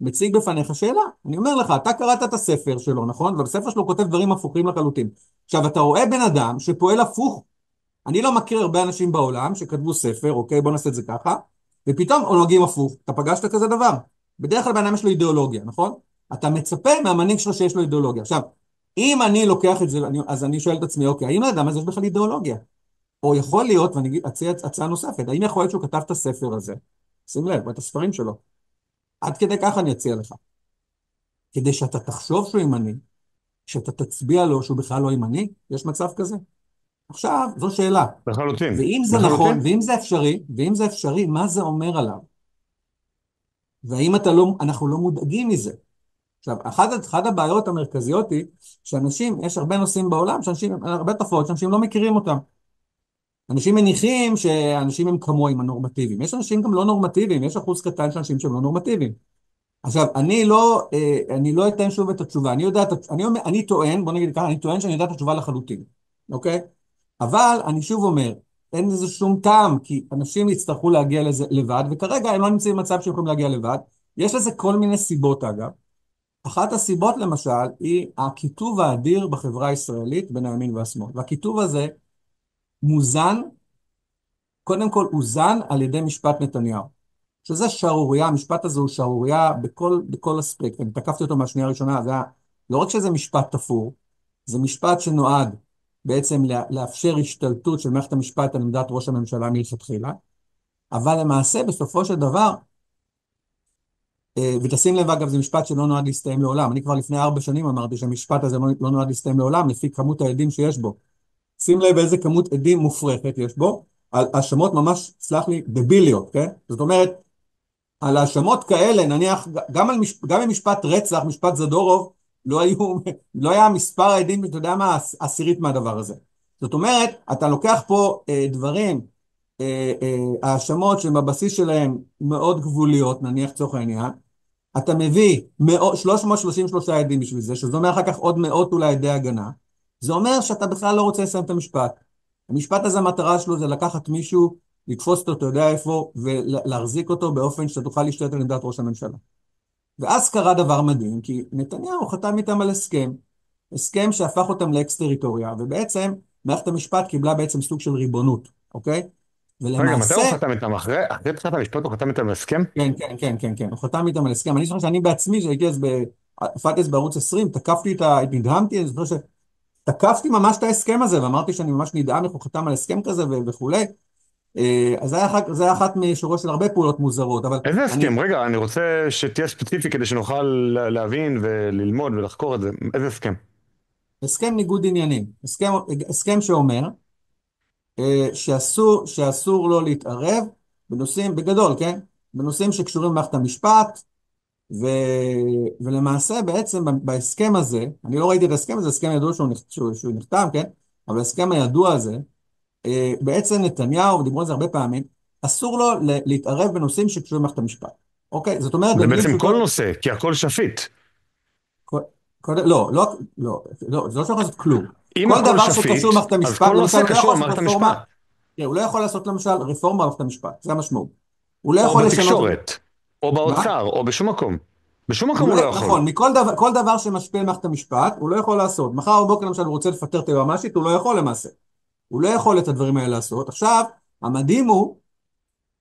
מציג בפניך שאלה. אני אומר לך, אתה קראת את הספר שלו, נכון? ובספר שלו הוא כותב דברים הפוכים לחלוטין. עכשיו, אתה רואה בן אדם שפועל הפוך. אני לא מכיר הרבה אנשים בעולם שכתבו ספר, אוקיי, בוא נעשה את זה ככה, ופתאום הם נוהגים הפוך. אתה פגשת כזה דבר? בדרך כלל בן אדם יש לו אידיאולוגיה, נכון? אתה מצפה מהמנהיג שלך שיש לו אידיאולוגיה. עכשיו, אם אני לוקח את זה, אז אני שואל את עצמי, אוקיי, האם לאדם הזה יש בכלל אידיאולוגיה? או יכול להיות, ואני אציע הצעה נוספת, האם יכול להיות שהוא כתב את הספר הזה? שים לב, את הספרים שלו. עד כדי כך אני אציע לך. כדי שאתה תחשוב שהוא ימני, שאתה תצביע לו שהוא בכלל לא ימני, יש מצב כזה? עכשיו, זו שאלה.
לחלוטין.
ואם זה נכון,
לחלוטין?
ואם זה אפשרי, מה זה אומר עליו? והאם אנחנו לא מודאגים מזה? עכשיו, אחת הבעיות המרכזיות היא שאנשים, יש הרבה נושאים בעולם, הרבה תופעות שאנשים לא מכירים אותם. אנשים מניחים שאנשים הם כמוהם הנורמטיביים. יש אנשים גם לא נורמטיביים, יש אחוז קטן של אנשים שהם לא נורמטיביים. עכשיו, אני לא אתן שוב את התשובה. אני טוען, בוא נגיד ככה, אני טוען שאני יודע את התשובה לחלוטין, אוקיי? אבל אני שוב אומר, אין לזה שום טעם, כי אנשים יצטרכו להגיע לזה לבד, וכרגע הם לא נמצאים במצב שהם יכולים להגיע לבד. יש לזה כל מיני סיבות, אגב. אחת הסיבות, למשל, היא הקיטוב האדיר בחברה הישראלית בין הימין והשמאל. והקיטוב הזה מוזן, קודם כל הוזן על ידי משפט נתניהו. שזה שערוריה, המשפט הזה הוא שערוריה בכל אספקט. אני תקפתי אותו מהשנייה הראשונה, זה היה לא רק שזה משפט תפור, זה משפט שנועד בעצם לאפשר השתלטות של מערכת המשפט על עמדת ראש הממשלה מלכתחילה, אבל למעשה בסופו של דבר, ותשים לב אגב, זה משפט שלא נועד להסתיים לעולם. אני כבר לפני 4 שנים אמרתי שהמשפט הזה לא נועד להסתיים לעולם, לפי כמות העדים שיש בו. שים לב איזה כמות עדים מופרכת יש בו, על האשמות ממש, סלח לי, דביליות, כן? זאת אומרת, על האשמות כאלה, נניח, גם במשפט רצח, משפט זדורוב, לא היה מספר העדים, אתה יודע מה, עשירית מהדבר הזה. זאת אומרת, אתה לוקח פה דברים, האשמות שבבסיס שלהם מאוד גבוליות, נניח צורך העניין, אתה מביא 333 עדים בשביל זה, שזה אומר אחר כך עוד מאות אולי עדי הגנה, זה אומר שאתה בכלל לא רוצה לסיים את המשפט. המשפט הזה, המטרה שלו זה לקחת מישהו, לתפוס אותו, אתה יודע איפה, ולהחזיק אותו באופן שאתה תוכל להשתלט על עמדת ראש הממשלה. ואז קרה דבר מדהים, כי נתניהו חתם איתם על הסכם שהפך אותם לאקס-טריטוריה, ובעצם מערכת המשפט קיבלה בעצם סוג של ריבונות, אוקיי?
רגע, מתי
ולמעשה,
הוא חתם איתם? אחרי פתיחת המשפט הוא חתם איתם הסכם?
כן, כן, כן, כן, כן, הוא חתם איתם על הסכם. אני זוכר שאני בעצמי, שהייתי אז בפאטס בערוץ 20, נדהמתי, אני זוכר שתקפתי ממש את ההסכם הזה, ואמרתי שאני ממש נדהם איך הוא חתם על הסכם כזה וכולי. אז זה היה אחת משורו של הרבה פעולות מוזרות, אבל
איזה הסכם? רגע, אני רוצה שתהיה ספציפי כדי שנוכל להבין וללמוד ולחקור את זה. איזה הסכם?
הסכם ניגוד עניינים, הסכם שאומר שאסור לו להתערב בנושאים, בגדול, כן? בנושאים שקשורים למערכת המשפט, ולמעשה בעצם בהסכם הזה, אני לא ראיתי את ההסכם הזה, הסכם ידוע שהוא נחתם, כן? אבל ההסכם הידוע הזה, בעצם נתניהו, ודיברו על זה הרבה פעמים, אסור לו להתערב בנושאים שקשורים למערכת המשפט. אוקיי? זאת אומרת,
זה
במילים
בעצם
פשוטות,
כל נושא, כי הכל שפיט.
לא, זה לא צריך לעשות כלום.
אם
כל
הכל
דבר
שפיט,
שקשור למערכת
אז
המשפט,
כל
למשל,
נושא
הוא לא
קשור
יכול לעשות
למערכת
רפורמה,
המשפט.
תראה, הוא לא יכול לעשות למשל רפורמה במערכת המשפט, זה המשמעות. הוא לא
או
יכול לשנות,
בתקשורת, או
מה?
באוצר, או בשום מקום. בשום מקום הוא לא יכול.
נכון, כל דבר שמשפיע על מערכת המשפט, הוא לא יכול לעשות. מחר בבוקר למשל הוא רוצה לפטר את היועמ"שית, הוא לא יכול למעשה. הוא לא יכול את הדברים האלה לעשות. עכשיו, המדהים הוא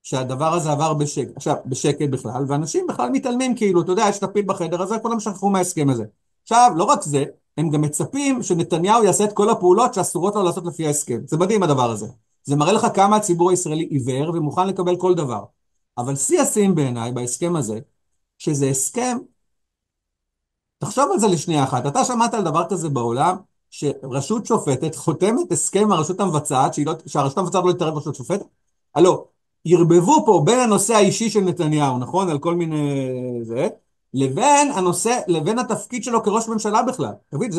שהדבר הזה עבר בשקט, עכשיו, בשקט בכלל, ואנשים בכלל מתעלמים כאילו, אתה יודע, יש תפיל בחדר הזה, כולם שכחו מההסכם הזה. עכשיו, לא רק זה, הם גם מצפים שנתניהו יעשה את כל הפעולות שאסורות לו לעשות לפי ההסכם. זה מדהים הדבר הזה. זה מראה לך כמה הציבור הישראלי עיוור ומוכן לקבל כל דבר. אבל שיא השיאים בעיניי בהסכם הזה, שזה הסכם, תחשוב על זה לשנייה אחת, אתה שמעת על דבר כזה בעולם, שרשות שופטת חותמת הסכם עם הרשות המבצעת, שהרשות המבצעת לא תתערב ברשות שופטת? הלא, ירבבו פה בין הנושא האישי של נתניהו, נכון? על כל מיני לבין התפקיד שלו כראש ממשלה בכלל. תבין,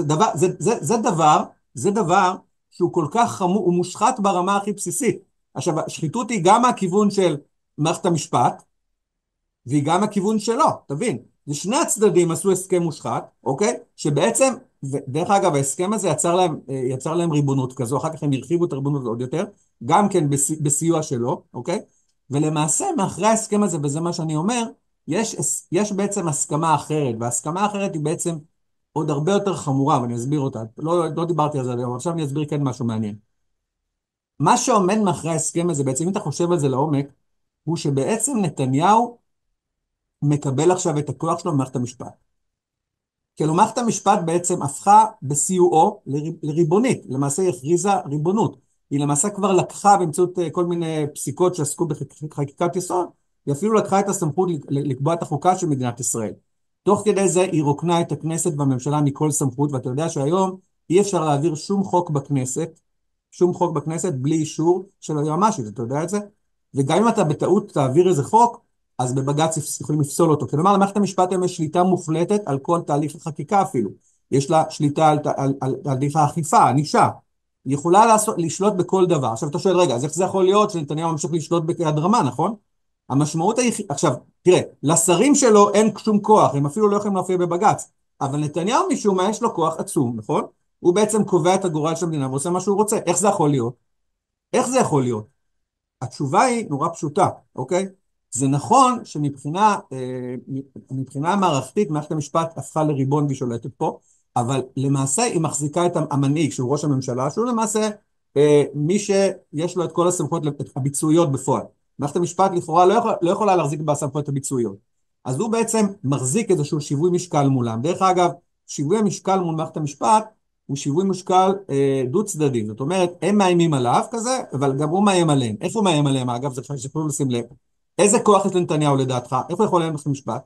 זה דבר שהוא כל כך חמור, הוא מושחת ברמה הכי בסיסית. עכשיו, השחיתות היא גם מהכיוון של מערכת המשפט, והיא גם הכיוון שלו, תבין. ושני הצדדים עשו הסכם מושחת, אוקיי? שבעצם, דרך אגב, ההסכם הזה יצר להם ריבונות כזו, אחר כך הם הרחיבו את הריבונות עוד יותר, גם כן בסיוע שלו, אוקיי? ולמעשה, מאחרי ההסכם הזה, וזה מה שאני אומר, יש בעצם הסכמה אחרת, וההסכמה האחרת היא בעצם עוד הרבה יותר חמורה, ואני אסביר אותה. לא דיברתי על זה היום, עכשיו אני אסביר כן משהו מעניין. מה שעומד מאחרי ההסכם הזה, בעצם אם אתה חושב על זה לעומק, הוא שבעצם נתניהו מקבל עכשיו את הכוח שלו במערכת המשפט. כאילו מערכת המשפט בעצם הפכה בסיועו לריבונית, למעשה היא הכריזה ריבונות. היא למעשה כבר לקחה באמצעות כל מיני פסיקות שעסקו בחקיקת יסוד, היא אפילו לקחה את הסמכות לקבוע את החוקה של מדינת ישראל. תוך כדי זה היא רוקנה את הכנסת והממשלה מכל סמכות, ואתה יודע שהיום אי אפשר להעביר שום חוק בכנסת בלי אישור של היועמ"שית, אתה יודע את זה? וגם אם אתה בטעות תעביר איזה חוק, אז בבג"ץ יכולים לפסול אותו. כלומר, למערכת המשפט היום יש שליטה מוחלטת על כל תהליך החקיקה אפילו. יש לה שליטה על תהליך האכיפה, הענישה. היא יכולה לשלוט בכל דבר. עכשיו אתה שואל, רגע, אז איך זה יכול להיות שנתניהו ממשיך לשלוט ביד רמה, נכון? המשמעות עכשיו, תראה, לשרים שלו אין שום כוח, הם אפילו לא יכולים להופיע בבג"ץ. אבל נתניהו משום מה יש לו כוח עצום, נכון? הוא בעצם קובע את הגורל של המדינה ועושה מה שהוא רוצה. איך זה יכול להיות? איך זה יכול להיות? התשובה היא נורא פשוטה, אוקיי? זה נכון שמבחינה מערכתית, מערכת המשפט הפכה לריבון והיא שולטת פה, אבל למעשה היא מחזיקה את המנהיג, שהוא ראש הממשלה, שהוא למעשה מי שיש לו את כל הסמכויות הביצועיות בפועל. מערכת המשפט לכאורה לא יכולה להחזיק בסמכויות הביצועיות. אז הוא בעצם מחזיק איזשהו שיווי משקל מולם. דרך אגב, שיווי המשקל מול מערכת המשפט הוא שיווי משקל דו צדדי. זאת אומרת, הם מאיימים עליו כזה, אבל גם הוא מאיים עליהם. איפה הוא מאיים עליהם? אגב, זה שכולם לשים לב. איזה כוח יש לנתניהו לדעתך? איפה יכול להיות מערכת המשפט?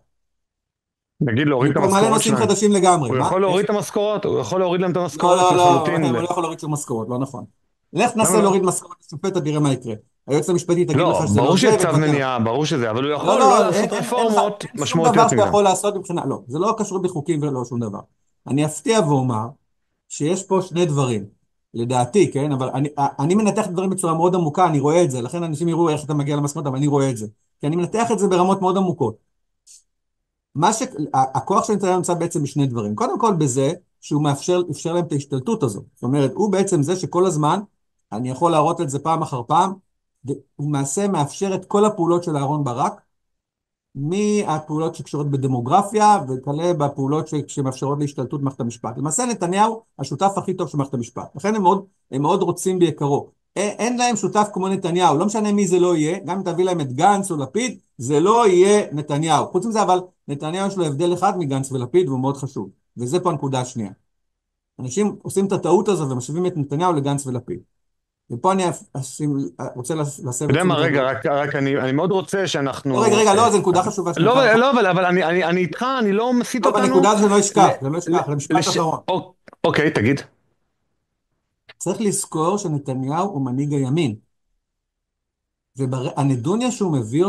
נגיד להוריד
אני
את
פה מעלה
המשכורות
נושאים
שלהם.
חדשים לגמרי.
הוא
מה?
יכול להוריד את המשכורות, הוא יכול להוריד להם את
לא,
המשכורת
לא, לא,
לחלוטין.
הוא לא יכול להוריד שום משכורות, לא נכון. לך
למה
תנסה
לא?
להוריד משכורת לשופט, תראה מה יקרה. היועצת המשפטית תגיד לך
לא,
שזה
ברור
לא זה,
שיש צו
ותוותר.
מניעה, ברור שזה, אבל הוא
לא,
יכול לא
לא,
לעשות רפורמות
אין שום דבר
משמעותיות
שאתה
נגדם.
יכול לעשות מבחינה, לא, זה לא קשור בחוקים ולא שום דבר. אני אפתיע ואומר שיש פה שני דברים, לדעתי, כן, אבל אני מנתח את הדברים בצורה מאוד עמוקה, אני רואה את זה, לכן אנשים יראו איך אתה מגיע למסקנות, אבל אני רואה את זה. כי אני מנתח את זה ברמות מאוד עמוקות. הכוח של נתניהו נמצא בעצם בשני דברים. קודם כל בזה שהוא אפשר להם את ההשתלטות הזו. זאת אומרת, הוא בעצם זה שכל הזמן, אני יכול להראות את זה פעם אחר פעם, הוא מעשה מאפשר את כל הפעולות של אהרן ברק, מהפעולות שקשורות בדמוגרפיה, וכלה בפעולות שמאפשרות להשתלטות מערכת המשפט. למעשה נתניהו השותף הכי טוב של מערכת המשפט. לכן הם מאוד רוצים ביקרו. אין להם שותף כמו נתניהו, לא משנה מי זה לא יהיה, גם אם תביא להם את גנץ או לפיד, זה לא יהיה נתניהו. חוץ מזה, אבל נתניהו יש לו הבדל אחד מגנץ ולפיד, והוא מאוד חשוב. וזה פה הנקודה השנייה. אנשים עושים את הטעות הזו ומשווים את נתניהו לגנץ ולפיד. ופה אני רוצה להסב
אתה
את
יודע מה,
תשומת
רגע,
לב.
רק אני מאוד רוצה שאנחנו...
רגע, לא, זו נקודה חשובה שלך.
לא, אבל אני איתך, אני לא מסית
לא,
אותנו...
בנקודה הזו לא
ל-
אשכח, זה לא אשכח, זה משפט אחרון.
אוקיי, תגיד.
צריך לזכור שנתניהו הוא מנהיג הימין, והנדוניה שהוא מביא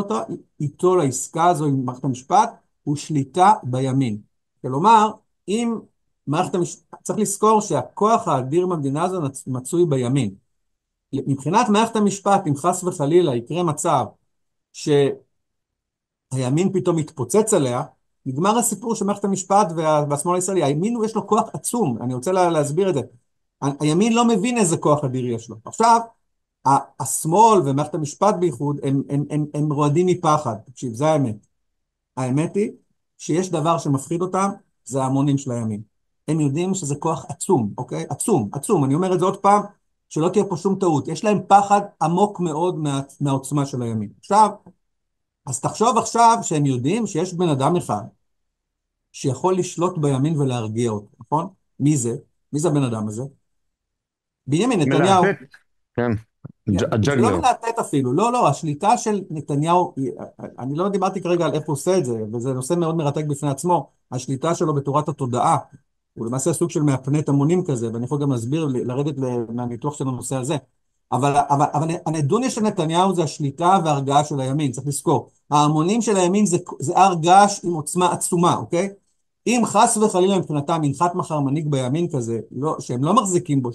איתו לעסקה הזו עם מערכת המשפט, הוא שליטה בימין. כלומר, אם צריך לזכור שהכוח האדיר במדינה הזו מצוי בימין. מבחינת מערכת המשפט, אם חס וחלילה יקרה מצב שהימין פתאום יתפוצץ עליה, נגמר הסיפור של מערכת המשפט והשמאל הישראלי. הימין יש לו כוח עצום, אני רוצה להסביר את זה. הימין לא מבין איזה כוח אדיר יש לו. עכשיו, השמאל ומערכת המשפט בייחוד, הם רועדים מפחד. תקשיב, זה האמת. האמת היא שיש דבר שמפחיד אותם, זה ההמונים של הימין. הם יודעים שזה כוח עצום, אוקיי? עצום, עצום. אני אומר את זה עוד פעם, שלא תהיה פה שום טעות. יש להם פחד עמוק מאוד מהעוצמה של הימין. עכשיו, אז תחשוב עכשיו שהם יודעים שיש בן אדם אחד שיכול לשלוט בימין ולהרגיע אותו, נכון? מי זה? מי זה הבן אדם הזה? בנימין נתניהו.
מלהטט, כן,
זה לא
הג'אגלר.
מלהטט אפילו, לא, השליטה של נתניהו, אני לא דיברתי כרגע על איך הוא עושה את זה, וזה נושא מאוד מרתק בפני עצמו, השליטה שלו בתורת התודעה, הוא למעשה סוג של מהפנט המונים כזה, ואני יכול גם להסביר, לרדת מהניתוח של הנושא הזה, אבל הנדוניה של נתניהו זה השליטה וההרגעה של הימין, צריך לזכור, ההמונים של הימין זה הר געש עם עוצמה עצומה, אוקיי? אם חס וחלילה מבחינתם ינחת מחר מנהיג בימין כזה, שהם לא מחזיקים בו,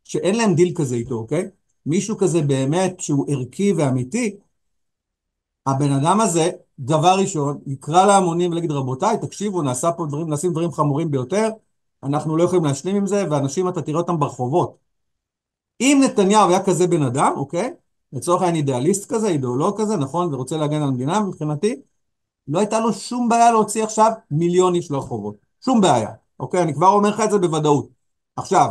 שאין להם דיל כזה איתו, אוקיי? מישהו כזה באמת שהוא ערכי ואמיתי, הבן אדם הזה, דבר ראשון, יקרא להמונים ולהגיד, רבותיי, תקשיבו, נעשים דברים חמורים ביותר, אנחנו לא יכולים להשלים עם זה, ואנשים אתה תראה אותם ברחובות. אם נתניהו היה כזה בן אדם, אוקיי? לצורך העניין אידיאליסט כזה, אידיאולוג כזה, נכון, ורוצה להגן על המדינה מבחינתי, לא הייתה לו שום בעיה להוציא עכשיו מיליון איש לרחובות. שום בעיה, אוקיי? אני כבר אומר לך את זה בוודאות. עכשיו,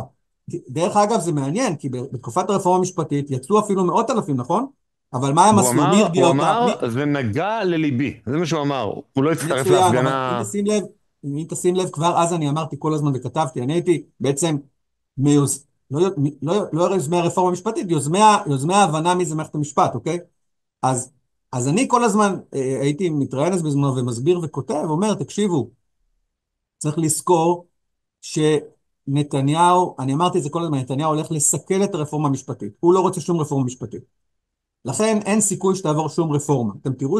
דרך אגב זה מעניין, כי בתקופת הרפורמה המשפטית יצאו אפילו מאות אלפים, נכון? אבל מה הם עשו? מי הרגיע
הוא
אותם?
אמר, זה נגע לליבי, זה מה שהוא אמר, הוא לא הצטרף
מצוין, אבל
להפגנה.
אם תשים לב, כבר אז אני אמרתי כל הזמן וכתבתי, אני הייתי בעצם לא יוזמי הרפורמה המשפטית, יוזמי ההבנה מי זה מערכת המשפט, אוקיי? אז אני כל הזמן הייתי מתראיין אז בזמנו ומסביר וכותב, אומר, תקשיבו, צריך לזכור שנתניהו, אני אמרתי את זה כל הזמן, נתניהו הולך לסכל את הרפורמה המשפטית, הוא לא רוצה שום רפורמה משפטית. לכן אין סיכוי שתעבור שום רפורמה. אתם תראו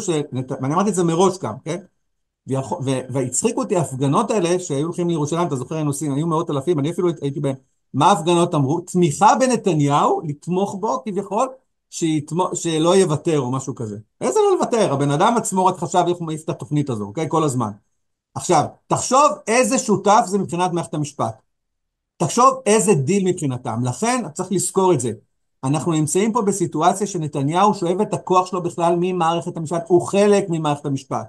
ואני אמרתי את זה מראש גם, כן? והצחיקו אותי ההפגנות האלה שהיו הולכים לירושלים, אתה זוכר, היו מאות אלפים, אני אפילו הייתי בהם, מה ההפגנות אמרו? תמיכה בנתניהו, לתמוך בו כביכול, שלא יוותר או משהו כזה. איזה לא לוותר? הבן אדם עצמו רק חשב איך הוא מעיף את התוכנית הזו, אוקיי? כל הזמן. עכשיו, תחשוב איזה שותף זה מבחינת מערכת המשפט. תחשוב איזה דיל מבחינתם. לכן צריך לזכור את זה. אנחנו נמצאים פה בסיטואציה שנתניהו שואב את הכוח שלו בכלל ממערכת המשפט, הוא חלק ממערכת המשפט.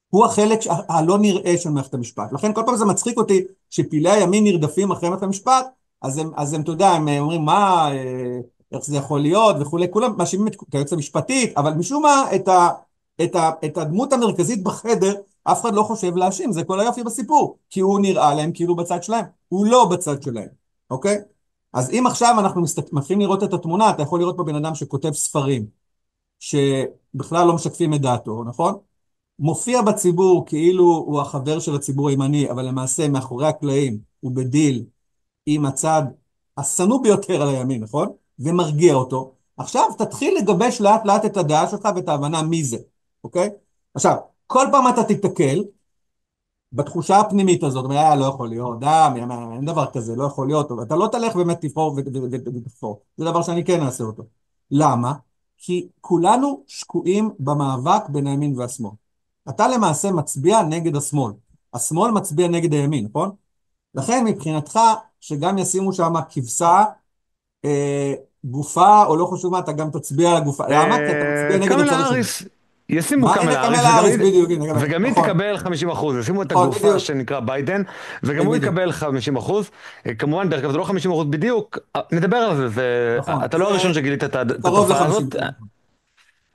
הוא החלק הלא נראה של מערכת המשפט. לכן כל פעם זה מצחיק אותי שפעילי הימין נרדפים אחרי מערכת המשפט, אז הם, אתה יודע, הם אומרים מה, איך זה יכול להיות וכולי, כולם מאשימים את היועצת המשפטית, אבל משום מה את הדמות המרכזית בחדר אף אחד לא חושב להאשים, זה כל היופי בסיפור, כי הוא נראה להם כאילו בצד שלהם, הוא לא בצד שלהם, אוקיי? אז אם עכשיו אנחנו מתחילים לראות את התמונה, אתה יכול לראות פה בן אדם שכותב ספרים, שבכלל לא משקפים את דעתו, נכון? מופיע בציבור כאילו הוא החבר של הציבור הימני, אבל למעשה מאחורי הקלעים הוא בדיל עם הצד השנוא ביותר על הימין, נכון? ומרגיע אותו. עכשיו תתחיל לגבש לאט לאט את הדעה שלך ואת ההבנה מי זה, אוקיי? עכשיו, כל פעם אתה תתקל בתחושה הפנימית הזאת, לא יכול להיות, אין דבר כזה, לא יכול להיות, אתה לא תלך באמת תבחור ותבחור. זה דבר שאני כן אעשה אותו. למה? כי כולנו שקועים במאבק בין הימין והשמאל. אתה למעשה מצביע נגד השמאל. השמאל מצביע נגד הימין, נכון? לכן מבחינתך, שגם ישימו שם כבשה, גופה, או לא חשוב מה, אתה גם תצביע על הגופה. למה? כי אתה מצביע נגד
קמלה
הצד השני.
האריס, ישימו
מה?
קמלה
הנה
האריס,
קמלה האריס, בדיוק,
וגם היא
נכון.
תקבל 50%, ישימו את
נכון,
הגופה
בדיוק.
שנקרא ביידן, וגם הוא
בדיוק.
יקבל 50%. כמובן, דרך אגב, זה לא 50% בדיוק, נדבר על זה,
נכון.
אתה לא הראשון שגילית את
קרוב
התופעה הזאת.
ל-50%.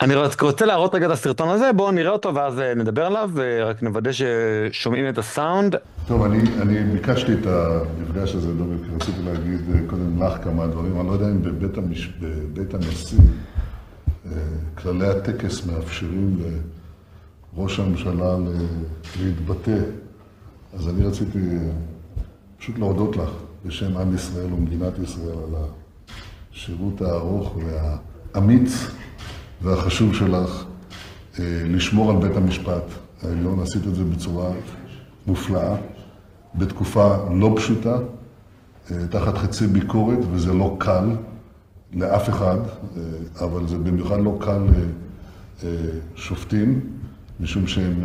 אני רוצה להראות רגע את הסרטון הזה, בואו נראה אותו ואז נדבר עליו, ורק נוודא ששומעים את הסאונד.
טוב, אני ביקשתי את המפגש הזה, דובי, כי רציתי להגיד קודם לך כמה דברים. אני לא יודע אם בבית הנשיא כללי הטקס מאפשרים לראש הממשלה להתבטא. אז אני רציתי פשוט להודות לך בשם עם ישראל ומדינת ישראל על השירות הארוך והאמיץ והחשוב שלך לשמור על בית המשפט העליון. עשית את זה בצורה מופלאה, בתקופה לא פשוטה, תחת חצי ביקורת, וזה לא קל לאף אחד, אבל זה במיוחד לא קל לשופטים, משום שהם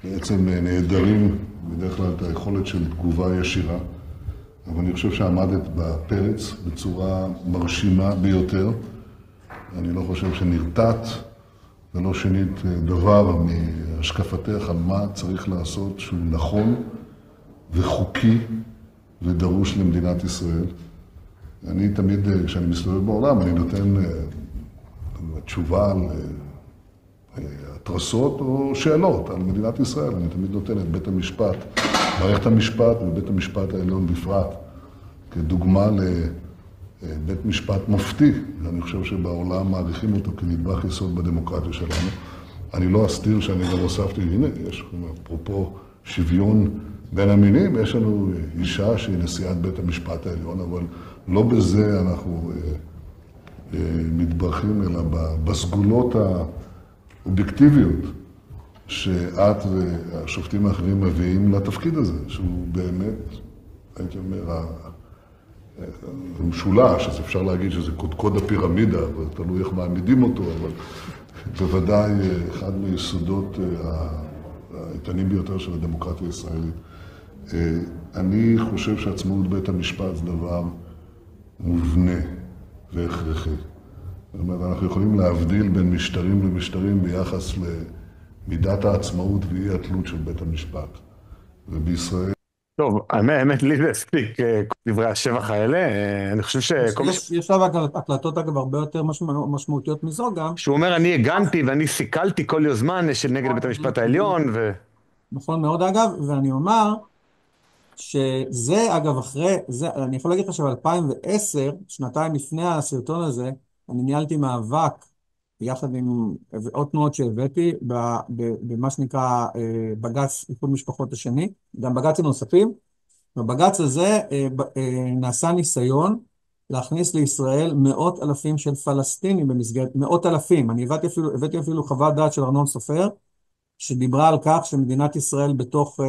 בעצם נהדרים בדרך כלל את היכולת של תגובה ישירה. אבל אני חושב שעמדת בפרץ בצורה מרשימה ביותר. אני לא חושב שנרתעת ולא שינית דבר מהשקפתך על מה צריך לעשות שהוא נכון וחוקי ודרוש למדינת ישראל. אני תמיד, כשאני מסתובב בעולם, אני נותן תשובה על התרסות או שאלות על מדינת ישראל. אני תמיד נותן את בית המשפט, מערכת המשפט ובית המשפט העליון בפרט, כדוגמה לבית משפט מופתי. אני חושב שבעולם מעריכים אותו כנדבך יסוד בדמוקרטיה שלנו. אני לא אסתיר שאני גם הוספתי, הנה, יש אפרופו שוויון בין המינים, יש לנו אישה שהיא נשיאת בית המשפט העליון, אבל לא בזה אנחנו מתברכים, אלא בסגולות האובייקטיביות שאת והשופטים האחרים מביאים לתפקיד הזה, שהוא באמת, הייתי אומר, משולש, אז אפשר להגיד שזה קודקוד הפירמידה, ותלוי איך מעמידים אותו, אבל בוודאי אחד מיסודות האיתנים ביותר של הדמוקרטיה הישראלית. אני חושב שעצמאות בית המשפט זה דבר מובנה והכרחי. זאת אומרת, אנחנו יכולים להבדיל בין משטרים למשטרים ביחס למידת העצמאות ואי התלות של בית המשפט. ובישראל...
טוב, האמת לי זה הספיק דברי השבח האלה, אני חושב שכל
יש שם הקלטות אגב הרבה יותר משמעותיות מזו גם.
שהוא אומר, אני הגנתי ואני סיכלתי כל יוזמן של נגד בית המשפט העליון,
נכון מאוד אגב, ואני אומר שזה אגב אחרי, אני יכול להגיד לך שב-2010, שנתיים לפני הסרטון הזה, אני ניהלתי מאבק יחד עם עוד תנועות שהבאתי, במה שנקרא בג"ץ איחוד משפחות השני, גם בג"צים נוספים. בבג"ץ הזה נעשה ניסיון להכניס לישראל מאות אלפים של פלסטינים במסגרת, מאות אלפים. אני הבאתי אפילו חוות דעת של ארנון סופר, שדיברה על כך שמדינת ישראל בתוך,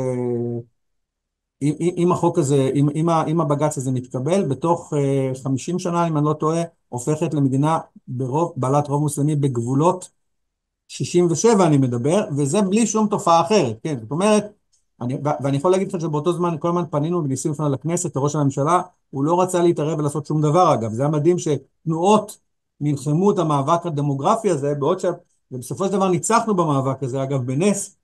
אם החוק הזה, אם הבג"ץ הזה מתקבל, בתוך 50 שנה, אם אני לא טועה, הופכת למדינה בעלת רוב מוסלמי בגבולות 67 אני מדבר, וזה בלי שום תופעה אחרת, כן? זאת אומרת, ואני יכול להגיד לך שבאותו זמן כל הזמן פנינו וניסינו לפנות לכנסת, לראש הממשלה, הוא לא רצה להתערב ולעשות שום דבר אגב, זה היה מדהים שתנועות נלחמו את המאבק הדמוגרפי הזה, ובסופו של דבר ניצחנו במאבק הזה, אגב בנס,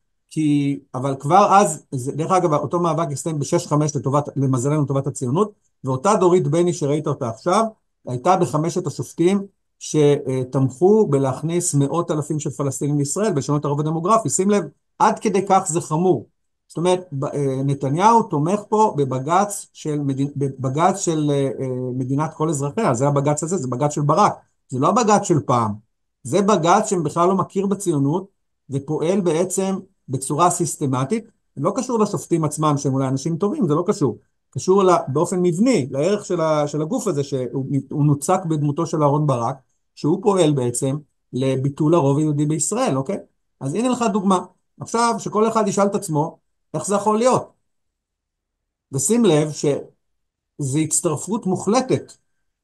אבל כבר אז, דרך אגב, אותו מאבק הסתיים ב-6-5 למזלנו לטובת הציונות, ואותה דורית בני שראית אותה עכשיו, הייתה בחמשת השופטים שתמכו בלהכניס מאות אלפים של פלסטינים לישראל, בשנות הרוב הדמוגרפי. שים לב עד כדי כך זה חמור. זאת אומרת, נתניהו תומך פה בבג"ץ של מדינת כל אזרחיה, זה הבג"ץ הזה, זה בג"ץ של ברק, זה לא הבג"ץ של פעם, זה בג"ץ שבכלל לא מכיר בציונות, ופועל בעצם בצורה סיסטמטית, לא קשור לשופטים עצמם שהם אולי אנשים טובים, זה לא קשור, קשור באופן מבני, לערך של הגוף הזה, שהוא נוצק בדמותו של אהרן ברק, שהוא פועל בעצם לביטול הרוב היהודי בישראל, אוקיי? אז הנה לך דוגמה. עכשיו, שכל אחד ישאל את עצמו, איך זה יכול להיות? ושים לב שזו הצטרפות מוחלטת,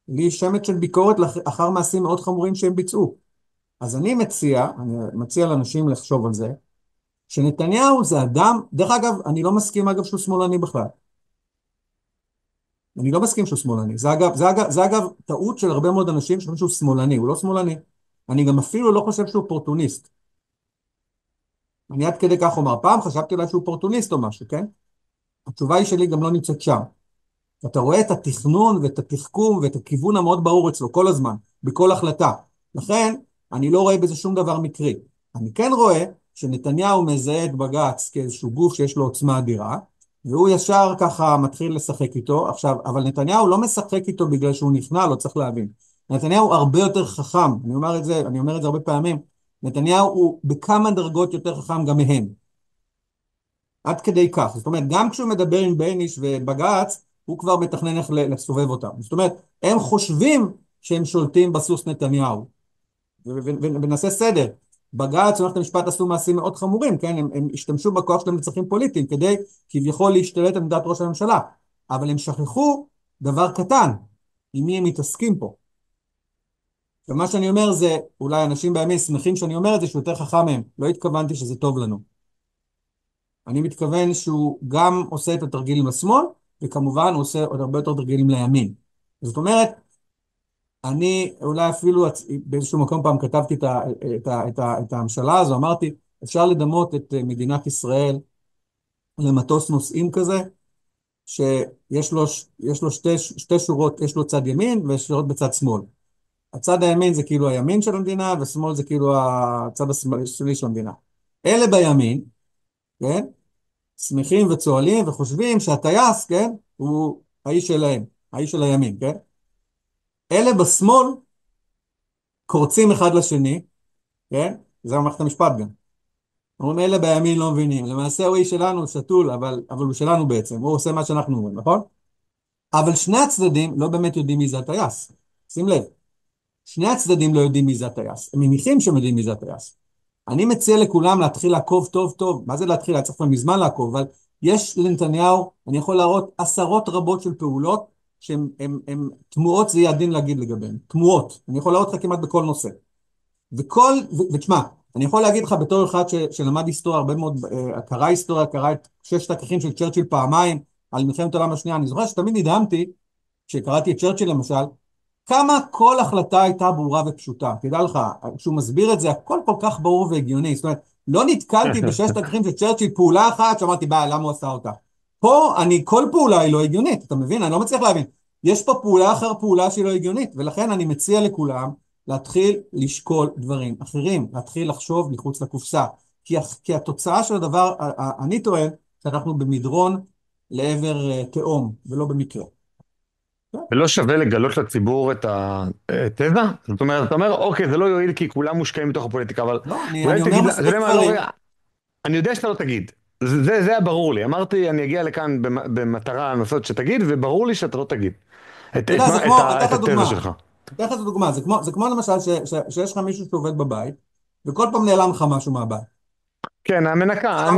לי שמץ של ביקורת אחר מעשים מאוד חמורים שהם ביצעו. אז אני מציע לאנשים לחשוב על זה, שנתניהו זה אדם, דרך אגב, אני לא מסכים אגב שהוא שמאלני בכלל. אני לא מסכים שהוא שמאלני. זה אגב טעות של הרבה מאוד אנשים שחושבים שהוא שמאלני, הוא לא שמאלני. אני גם אפילו לא חושב שהוא אופורטוניסט. אני עד כדי כך אומר, פעם חשבתי אולי שהוא אופורטוניסט או משהו, כן? התשובה היא שלי גם לא נמצאת שם. אתה רואה את התכנון ואת התחכום ואת הכיוון המאוד ברור אצלו כל הזמן, בכל החלטה. לכן, אני לא רואה בזה שום דבר מקרי. אני כן רואה שנתניהו מזהה את בג"ץ כאיזשהו גוף שיש לו עוצמה אדירה, והוא ישר ככה מתחיל לשחק איתו. עכשיו, אבל נתניהו לא משחק איתו בגלל שהוא נכנע, לא צריך להבין. נתניהו הרבה יותר חכם, אני אומר את זה הרבה פעמים, נתניהו הוא בכמה דרגות יותר חכם גם מהם. עד כדי כך. זאת אומרת, גם כשהוא מדבר עם בייניש ובג"ץ, הוא כבר מתכנן איך לסובב אותם. זאת אומרת, הם חושבים שהם שולטים בסוס נתניהו. ונעשה סדר. בג"ץ ומערכת המשפט עשו מעשים מאוד חמורים, כן? הם השתמשו בכוח שלהם לצרכים פוליטיים, כדי כביכול להשתלט על עמדת ראש הממשלה. אבל הם שכחו דבר קטן, עם מי הם מתעסקים פה. ומה שאני אומר זה, אולי אנשים בימין שמחים שאני אומר את זה, שהוא יותר חכם מהם. לא התכוונתי שזה טוב לנו. אני מתכוון שהוא גם עושה את התרגילים לשמאל, וכמובן הוא עושה עוד הרבה יותר תרגילים לימין. זאת אומרת, אני אולי אפילו באיזשהו מקום פעם כתבתי את הממשלה הזו, אמרתי, אפשר לדמות את מדינת ישראל למטוס נוסעים כזה, שיש לו שתי שורות, יש לו צד ימין ושורות בצד שמאל. הצד הימין זה כאילו הימין של המדינה, ושמאל זה כאילו הצד השמאלי של המדינה. אלה בימין, כן? שמחים וצועלים וחושבים שהטייס, כן? הוא האיש שלהם, האיש של הימין, כן? אלה בשמאל קורצים אחד לשני, כן? זה מערכת המשפט גם. אומרים, אלה בימין לא מבינים. למעשה הוא איש שלנו, שתול, אבל הוא שלנו בעצם. הוא עושה מה שאנחנו אומרים, נכון? אבל שני הצדדים לא באמת יודעים מי זה הטייס. שים לב. שני הצדדים לא יודעים מי זה הטייס. הם מניחים שהם יודעים מי זה הטייס. אני מציע לכולם להתחיל לעקוב טוב טוב. מה זה להתחיל? אני צריך כבר מזמן לעקוב, אבל יש לנתניהו, אני יכול להראות עשרות רבות של פעולות, שהן תמוהות, זה יהיה הדין להגיד לגביהן. תמוהות. אני יכול להראות לך כמעט בכל נושא. ותשמע, אני יכול להגיד לך בתור אחד שלמד היסטוריה, הרבה מאוד, קרא היסטוריה, קרא את 6 הכרכים של צ'רצ'יל פעמיים, על מלחמת העולם השנייה. אני זוכר שתמיד נדהמתי, כשקראתי את צ'רצ'יל למשל, כמה כל החלטה הייתה ברורה ופשוטה. תדע לך, כשהוא מסביר את זה, הכל כל כך ברור והגיוני. זאת אומרת, לא נתקלתי ב6 הכרכים של צ'רצ'יל פעולה אחת, שאמרתי, למה הוא עשה אותה? פה, כל פעולה היא לא הגיונית, אתה מבין? אני לא מצליח להבין. יש פה פעולה אחר פעולה שהיא לא הגיונית, ולכן אני מציע לכולם להתחיל לשקול דברים אחרים, להתחיל לחשוב מחוץ לקופסה. כי התוצאה של הדבר, אני טוען, שאנחנו במדרון לעבר תהום, ולא במקרה.
ולא שווה לגלות לציבור את התזה? זאת אומרת, אתה אומר, אוקיי, זה לא יועיל כי כולם מושקעים מתוך הפוליטיקה, אבל...
לא, אני אומר מספיק דברים.
אני יודע שאתה לא תגיד. זה היה ברור לי. אמרתי, אני אגיע לכאן במטרה לנסות שתגיד, וברור לי שאתה לא תגיד. את התזה שלך.
אתן לך דוגמה. זה כמו למשל שיש לך מישהו שעובד בבית, וכל פעם נעלם לך משהו מהבית.
כן, המנקה.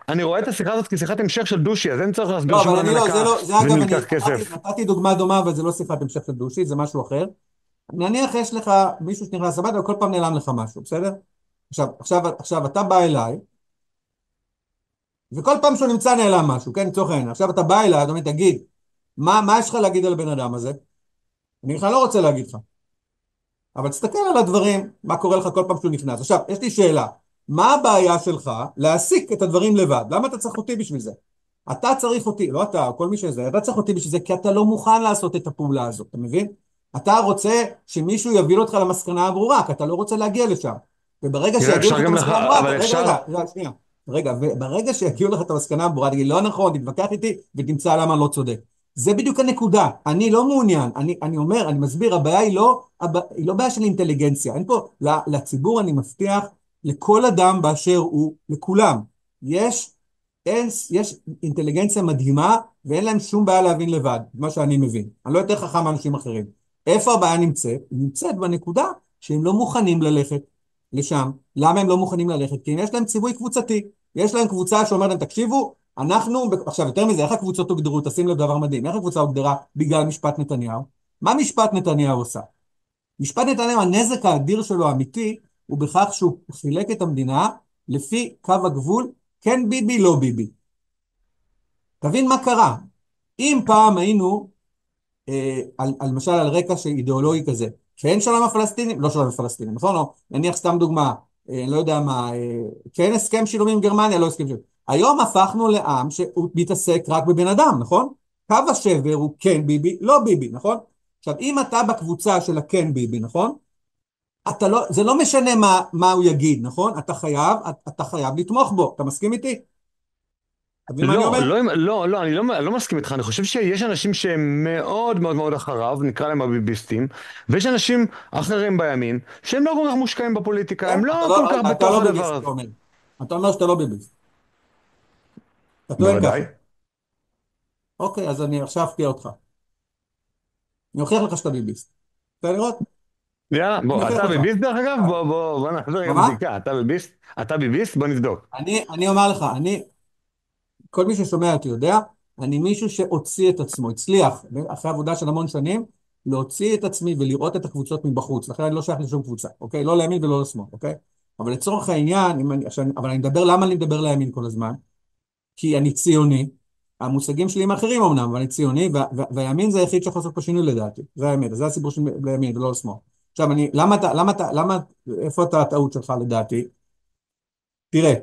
אני רואה את השיחה הזאת כשיחת המשך של דושי, אז אין צריך להסביר שום המנקה. זה נלקח כסף.
נתתי דוגמה דומה, אבל זה לא שיחת המשך של דושי, זה משהו אחר. נניח יש לך מישהו שנכנס לבית, וכל פעם נעלם לך משהו, בסדר? עכשיו אתה בא אליי, וכל פעם שהוא נמצא נעלם משהו, כן, לצורך העניין. עכשיו אתה בא אליי, אתה אומר, תגיד, מה יש לך להגיד על הבן אדם הזה? אני בכלל לא רוצה להגיד לך. אבל תסתכל על הדברים, מה קורה לך כל פעם שהוא נכנס. עכשיו, יש לי שאלה, מה הבעיה שלך להסיק את הדברים לבד? למה אתה צריך אותי בשביל זה? אתה צריך אותי, לא אתה, כל מי שזה, אתה צריך אותי בשביל זה, כי אתה לא מוכן לעשות את הפעולה הזאת, אתה מבין? אתה רוצה שמישהו יביא אותך למסקנה הברורה, כי אתה לא רוצה להגיע לשם. וברגע
תראה,
שיגיעו לך
אפשר
את
גם לך,
המסקנה הברורה,
אבל אפשר...
שנייה, רגע, וברגע שיגיעו לך את המסקנה הברורה, תגיד, לא נכון, תתווכח איתי ותמצא למה אני לא צודק. זה בדיוק הנקודה, אני לא מעוניין, אני אומר, אני מסביר, הבעיה היא לא בעיה של אינטליגנציה, אין פה, לציבור אני מבטיח, לכל אדם באשר הוא, לכולם, יש, יש אינטליגנציה מדהימה, ואין להם שום בעיה להבין לבד, מה שאני מבין. אני לא יותר חכם מאנשים אחרים. איפה הבעיה נמצאת? היא נמצאת בנקודה שהם לא מוכנים ללכת לשם. למה הם לא מוכנים ללכת? כי יש להם ציווי קבוצתי. יש להם קבוצה שאומרת להם, תקשיבו, עכשיו יותר מזה, איך הקבוצות הוגדרו? תשים לב דבר מדהים. איך הקבוצה הוגדרה? בגלל משפט נתניהו. מה משפט נתניהו עושה? משפט נתניהו, הנזק האדיר שלו האמיתי, הוא בכך שהוא חילק את המדינה לפי קו הגבול, כן ביבי, לא ביבי. תבין מה קרה. אם פעם היינו, למשל על רקע של אידיאולוגי כזה, כן שלום הפלסטינים, לא שלום הפלסטינים, נכון? או נניח סתם דוגמה, לא יודע מה, כן הסכם שילום עם גרמניה, לא הסכם שילום. היום הפכנו לעם שהוא מתעסק רק בבן אדם, נכון? קו השבר הוא כן ביבי, לא ביבי, נכון? עכשיו, אם אתה בקבוצה של הכן ביבי, נכון? זה לא משנה מה הוא יגיד, נכון? אתה חייב לתמוך בו, אתה מסכים איתי? אתה מבין מה אני
לא,
אומר?
אני לא מסכים איתך, אני חושב שיש אנשים שהם מאוד מאוד מאוד אחריו, נקרא להם הביביסטים, ויש אנשים אחרים בימין, שהם לא כל כך מושקעים בפוליטיקה, הם לא כל כך
אתה
בתוך
לא
הדבר
ביביסט,
הזה.
אתה אומר. אתה אומר שאתה לא ביביסט. אתה טוען
בוודאי.
ככה. אוקיי, אז אני עכשיו אפתיע אותך. אני אוכיח לך שאתה ביביסט. רוצה לראות?
יאללה,
אני
בוא,
אוכיח
אתה
לך.
ביביסט דרך אגב? בוא נעשה רגע
מה?
בדיקה, אתה ביביסט? אתה ביביסט? בוא נבדוק.
אני אומר לך, כל מי ששומע אותי יודע, אני מישהו שהוציא את עצמו, הצליח, אחרי עבודה של המון שנים, להוציא את עצמי ולראות את הקבוצות מבחוץ. לכן אני לא שייך לשום קבוצה, אוקיי? לא לימין ולא לשמאל, אוקיי? אבל לצורך העניין, אבל אני מדבר, למה אני מדבר לימין כל הזמן? כי אני ציוני, המושגים שלי הם אחרים אמנם, אבל אני ציוני, והימין זה היחיד שיכול לעשות פה שינוי לדעתי. זה האמת, זה הסיפור של לימין ולא לשמאל. עכשיו, איפה אתה הטעות שלך לדעתי? תראה,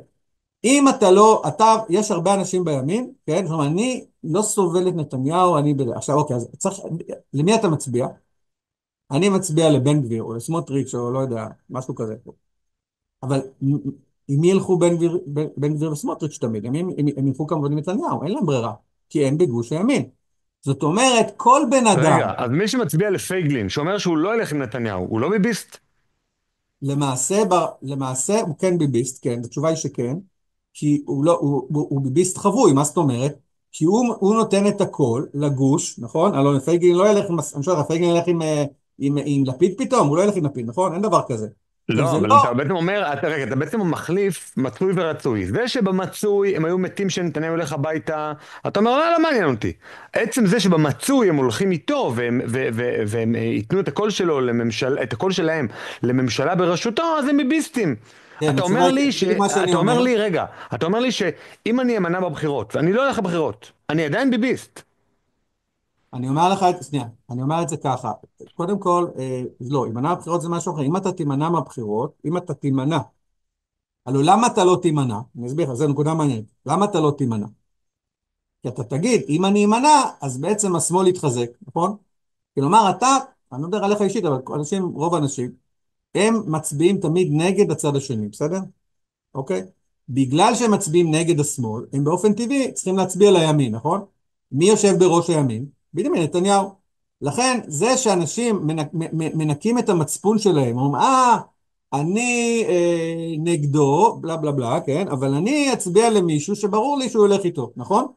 אם אתה לא, יש הרבה אנשים בימין, כן? זאת אומרת, אני לא סובל את נתניהו, עכשיו, אוקיי, אז למי אתה מצביע? אני מצביע לבן גביר, או לסמוטריץ', או לא יודע, משהו כזה. אבל עם מי ילכו בן גביר וסמוטריץ' תמיד? הם ילכו כמובן עם נתניהו, אין להם ברירה, כי הם בגוש הימין. זאת אומרת, כל בן אדם,
רגע, אז מי שמצביע לפייגלין, שאומר שהוא לא ילך עם נתניהו, הוא לא ביביסט?
למעשה הוא כן ביביסט, כן, התשובה היא שכן, כי הוא ביביסט חבוי, מה זאת אומרת? כי הוא נותן את הכל לגוש, נכון? הלוא פייגלין לא ילך אני שואל, פייגלין ילך עם לפיד פתאום, הוא לא ילך עם לפיד, נכון? אין דבר כזה. עכשיו
לא,
זה
אבל
לא,
אתה בעצם אומר, רגע, אתה בעצם מחליף מצוי ורצוי. זה שבמצוי הם היו מתים שנתניהו ילך הביתה, אתה אומר, לא מעניין אותי. עצם זה שבמצוי הם הולכים איתו, והם ייתנו את הקול שלו את הקול שלהם לממשלה בראשותו, אז הם ביביסטים.
כן, התשובה היא כן, בדיוק מה שאני אומר.
אתה אומר לי שאם אני אמנע בבחירות, ואני לא אלך לבחירות, אני עדיין ביביסט.
אני אומר לך, שנייה, אני אומר את זה ככה, קודם כל, לא, הימנע מהבחירות זה משהו אחר, אם אתה תימנע מהבחירות, אם אתה תימנע, הלוא למה אתה לא תימנע? אני אסביר לך, זו נקודה מעניינת, למה אתה לא תימנע? כי אתה תגיד, אם אני אמנע, אז בעצם השמאל יתחזק, נכון? כלומר, אני לא מדבר עליך אישית, אבל רוב האנשים, הם מצביעים תמיד נגד הצד השני, בסדר? אוקיי? בגלל שהם מצביעים נגד השמאל, הם באופן טבעי צריכים להצביע לימין, נכון? מי יושב בראש הימין? בנימין נתניהו. לכן, זה שאנשים מנקים את המצפון שלהם, אומרים, אני נגדו, בלה בלה בלה, כן? אבל אני אצביע למישהו שברור לי שהוא ילך איתו, נכון?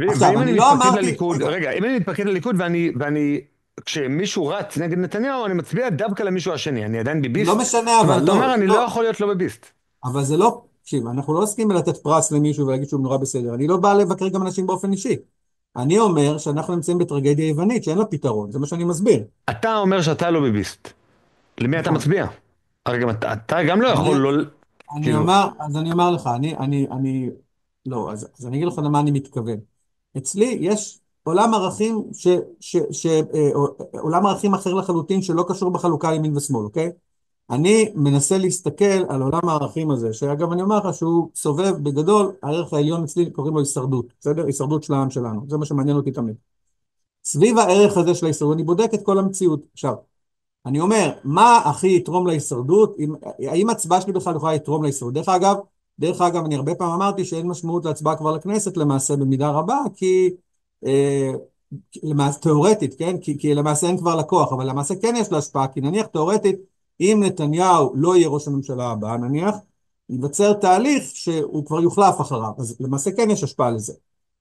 עכשיו,
ואם אני
אני לא
מתפקד
אמרתי,
לליכוד,
רגע,
רגע, אם אני מתפקד לליכוד כשמישהו רץ נגד נתניהו, אני מצביע דווקא למישהו השני, אני עדיין
לא
ביביסט?
משנה,
זאת
אבל
אומרת, אתה אומר,
לא,
אני לא
לא.
יכול להיות לא ביביסט.
אבל זה לא, תקשיב, אנחנו לא עוסקים בלתת פרס למישהו ולהגיד שהוא נורא בסדר. אני לא בא לבקר גם אנשים באופן אישי. אני אומר שאנחנו נמצאים בטרגדיה יוונית שאין לה פתרון, זה מה שאני מסביר.
אתה אומר שאתה לא ביביסט. למי אתה
נכון.
מצביע? הרי גם אתה גם לא
אני,
יכול לא... כאילו...
אז אני אומר לך, לא, אז אני אגיד לך למה אני מתכוון. אצלי יש עולם ערכים עולם ערכים אחר לחלוטין שלא קשור בחלוקה ימין ושמאל, אוקיי? אני מנסה להסתכל על עולם הערכים הזה, שאגב אני אומר לך שהוא סובב בגדול, הערך העליון אצלי קוראים לו הישרדות, בסדר? הישרדות של העם שלנו, זה מה שמעניין אותי תמיד. סביב הערך הזה של ההישרדות, אני בודק את כל המציאות. עכשיו, אני אומר, מה הכי יתרום להישרדות? האם הצבעה שלי בכלל יכולה לתרום להישרדות? דרך אגב, אני הרבה פעם אמרתי שאין משמעות להצבעה כבר לכנסת למעשה במידה רבה, כי אה, למעשה, תיאורטית, כן? כי למעשה אין כבר לקוח, אבל למעשה כן יש לה השפעה, כי נניח תיאורטית, אם נתניהו לא יהיה ראש הממשלה הבא, נניח, ייווצר תהליך שהוא כבר יוחלף אחריו, אז למעשה כן יש השפעה לזה.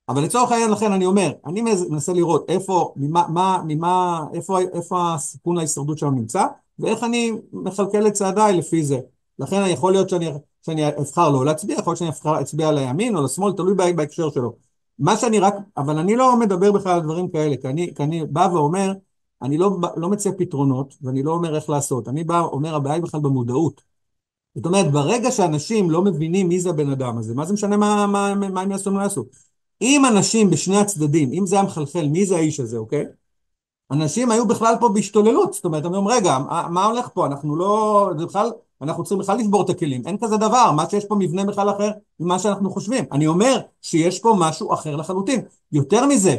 אבל לצורך העניין, לכן אני אומר, אני מנסה לראות איפה הסיכון להישרדות שלנו נמצא, ואיך אני מכלכל את צעדיי לפי זה. לכן יכול להיות שאני אבחר לא להצביע, יכול להיות שאני אבחר להצביע לימין או לשמאל, תלוי בהקשר שלו. אבל אני לא מדבר בכלל על דברים כאלה, כי אני בא ואומר, אני לא מציע פתרונות, ואני לא אומר איך לעשות. אני בא ואומר, הבעיה היא בכלל במודעות. זאת אומרת, ברגע שאנשים לא מבינים מי זה הבן אדם הזה, מה זה משנה מה הם יעשו, מה יעשו? אם אנשים בשני הצדדים, אם זה היה מחלחל, מי זה האיש הזה, אוקיי? אנשים היו בכלל פה בהשתוללות, זאת אומרת, הם אומרים, רגע, מה הולך פה? אנחנו צריכים בכלל לשבור את הכלים, אין כזה דבר, מה שיש פה מבנה בכלל אחר ממה שאנחנו חושבים. אני אומר שיש פה משהו אחר לחלוטין. יותר מזה,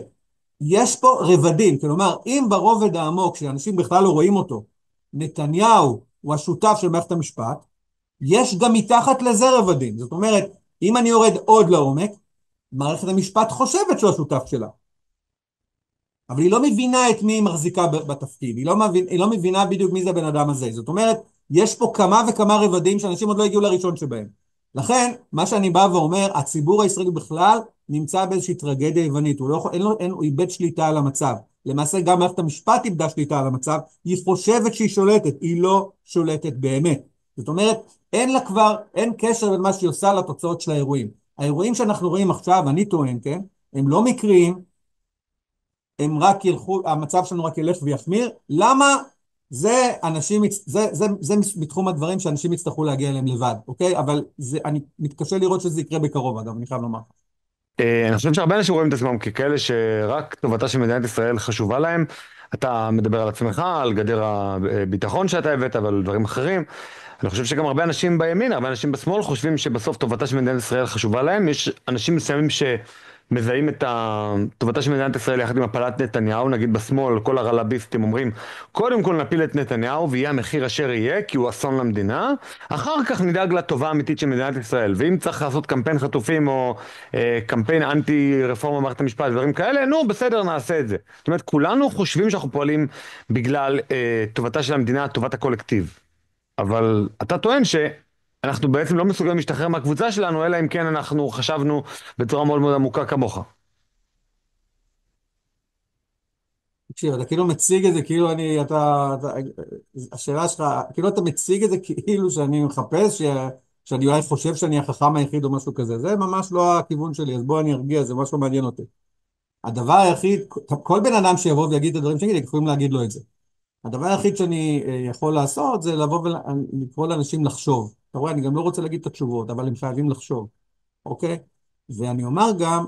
יש פה רבדים, כלומר, אם ברובד העמוק, שאנשים בכלל לא רואים אותו, נתניהו הוא השותף של מערכת המשפט, יש גם מתחת לזה רבדים. זאת אומרת, אם אני יורד עוד לעומק, מערכת המשפט חושבת שהוא השותף שלה. אבל היא לא מבינה את מי היא מחזיקה בתפקיד, היא לא מבינה בדיוק מי זה הבן אדם הזה. זאת אומרת, יש פה כמה וכמה רבדים שאנשים עוד לא הגיעו לראשון שבהם. לכן, מה שאני בא ואומר, הציבור הישראלי בכלל נמצא באיזושהי טרגדיה יוונית, הוא איבד שליטה על המצב. למעשה גם מערכת המשפט איבדה שליטה על המצב, היא חושבת שהיא שולטת, היא לא שולטת באמת. זאת אומרת, אין קשר בין מה שהיא עושה לתוצאות של האירועים. האירועים שאנחנו רואים עכשיו, אני טוען, כן, הם לא מקריים, המצב שלנו רק ילך ויחמיר. למה? זה מתחום הדברים שאנשים יצטרכו להגיע אליהם לבד, אוקיי? אבל אני מתקשה לראות שזה יקרה בקרוב, אגב, אני חייב לומר.
אני חושב שהרבה אנשים רואים את עצמם ככאלה שרק טובתה של מדינת ישראל חשובה להם. אתה מדבר על עצמך, על גדר הביטחון שאתה הבאת, אבל דברים אחרים. אני חושב שגם הרבה אנשים בימין, הרבה אנשים בשמאל חושבים שבסוף טובתה של מדינת ישראל חשובה להם. יש אנשים מסוימים שמזהים את טובתה של מדינת ישראל יחד עם הפלת נתניהו, נגיד בשמאל, כל הרלביסטים אומרים, קודם כל נפיל את נתניהו ויהיה המחיר אשר יהיה, כי הוא אסון למדינה, אחר כך נדאג לטובה האמיתית של מדינת ישראל, ואם צריך לעשות קמפיין חטופים או קמפיין אנטי רפורמה במערכת המשפט, דברים כאלה, נו בסדר נעשה את זה. זאת אומרת, כולנו חושבים שאנחנו פועלים בגלל טובתה של המדינה, טובת הקולקטיב. אבל אתה טוען שאנחנו בעצם לא מסוגלים להשתחרר מהקבוצה שלנו, אלא אם כן אנחנו חשבנו בצורה מאוד מאוד עמוקה כמוך.
תקשיב, אתה כאילו מציג את זה, כאילו השאלה שלך, כאילו אתה מציג את זה כאילו שאני מחפש, שאני אולי חושב שאני החכם היחיד או משהו כזה, זה ממש לא הכיוון שלי, אז בוא אני ארגיע, זה ממש לא מעניין אותי. הדבר היחיד, כל בן אדם שיבוא ויגיד את הדברים שלי, יכולים להגיד לו את זה. הדבר היחיד שאני יכול לעשות זה לבוא ולקרוא לאנשים לחשוב. אתה רואה, אני גם לא רוצה להגיד את התשובות, אבל הם חייבים לחשוב, אוקיי? ואני אומר גם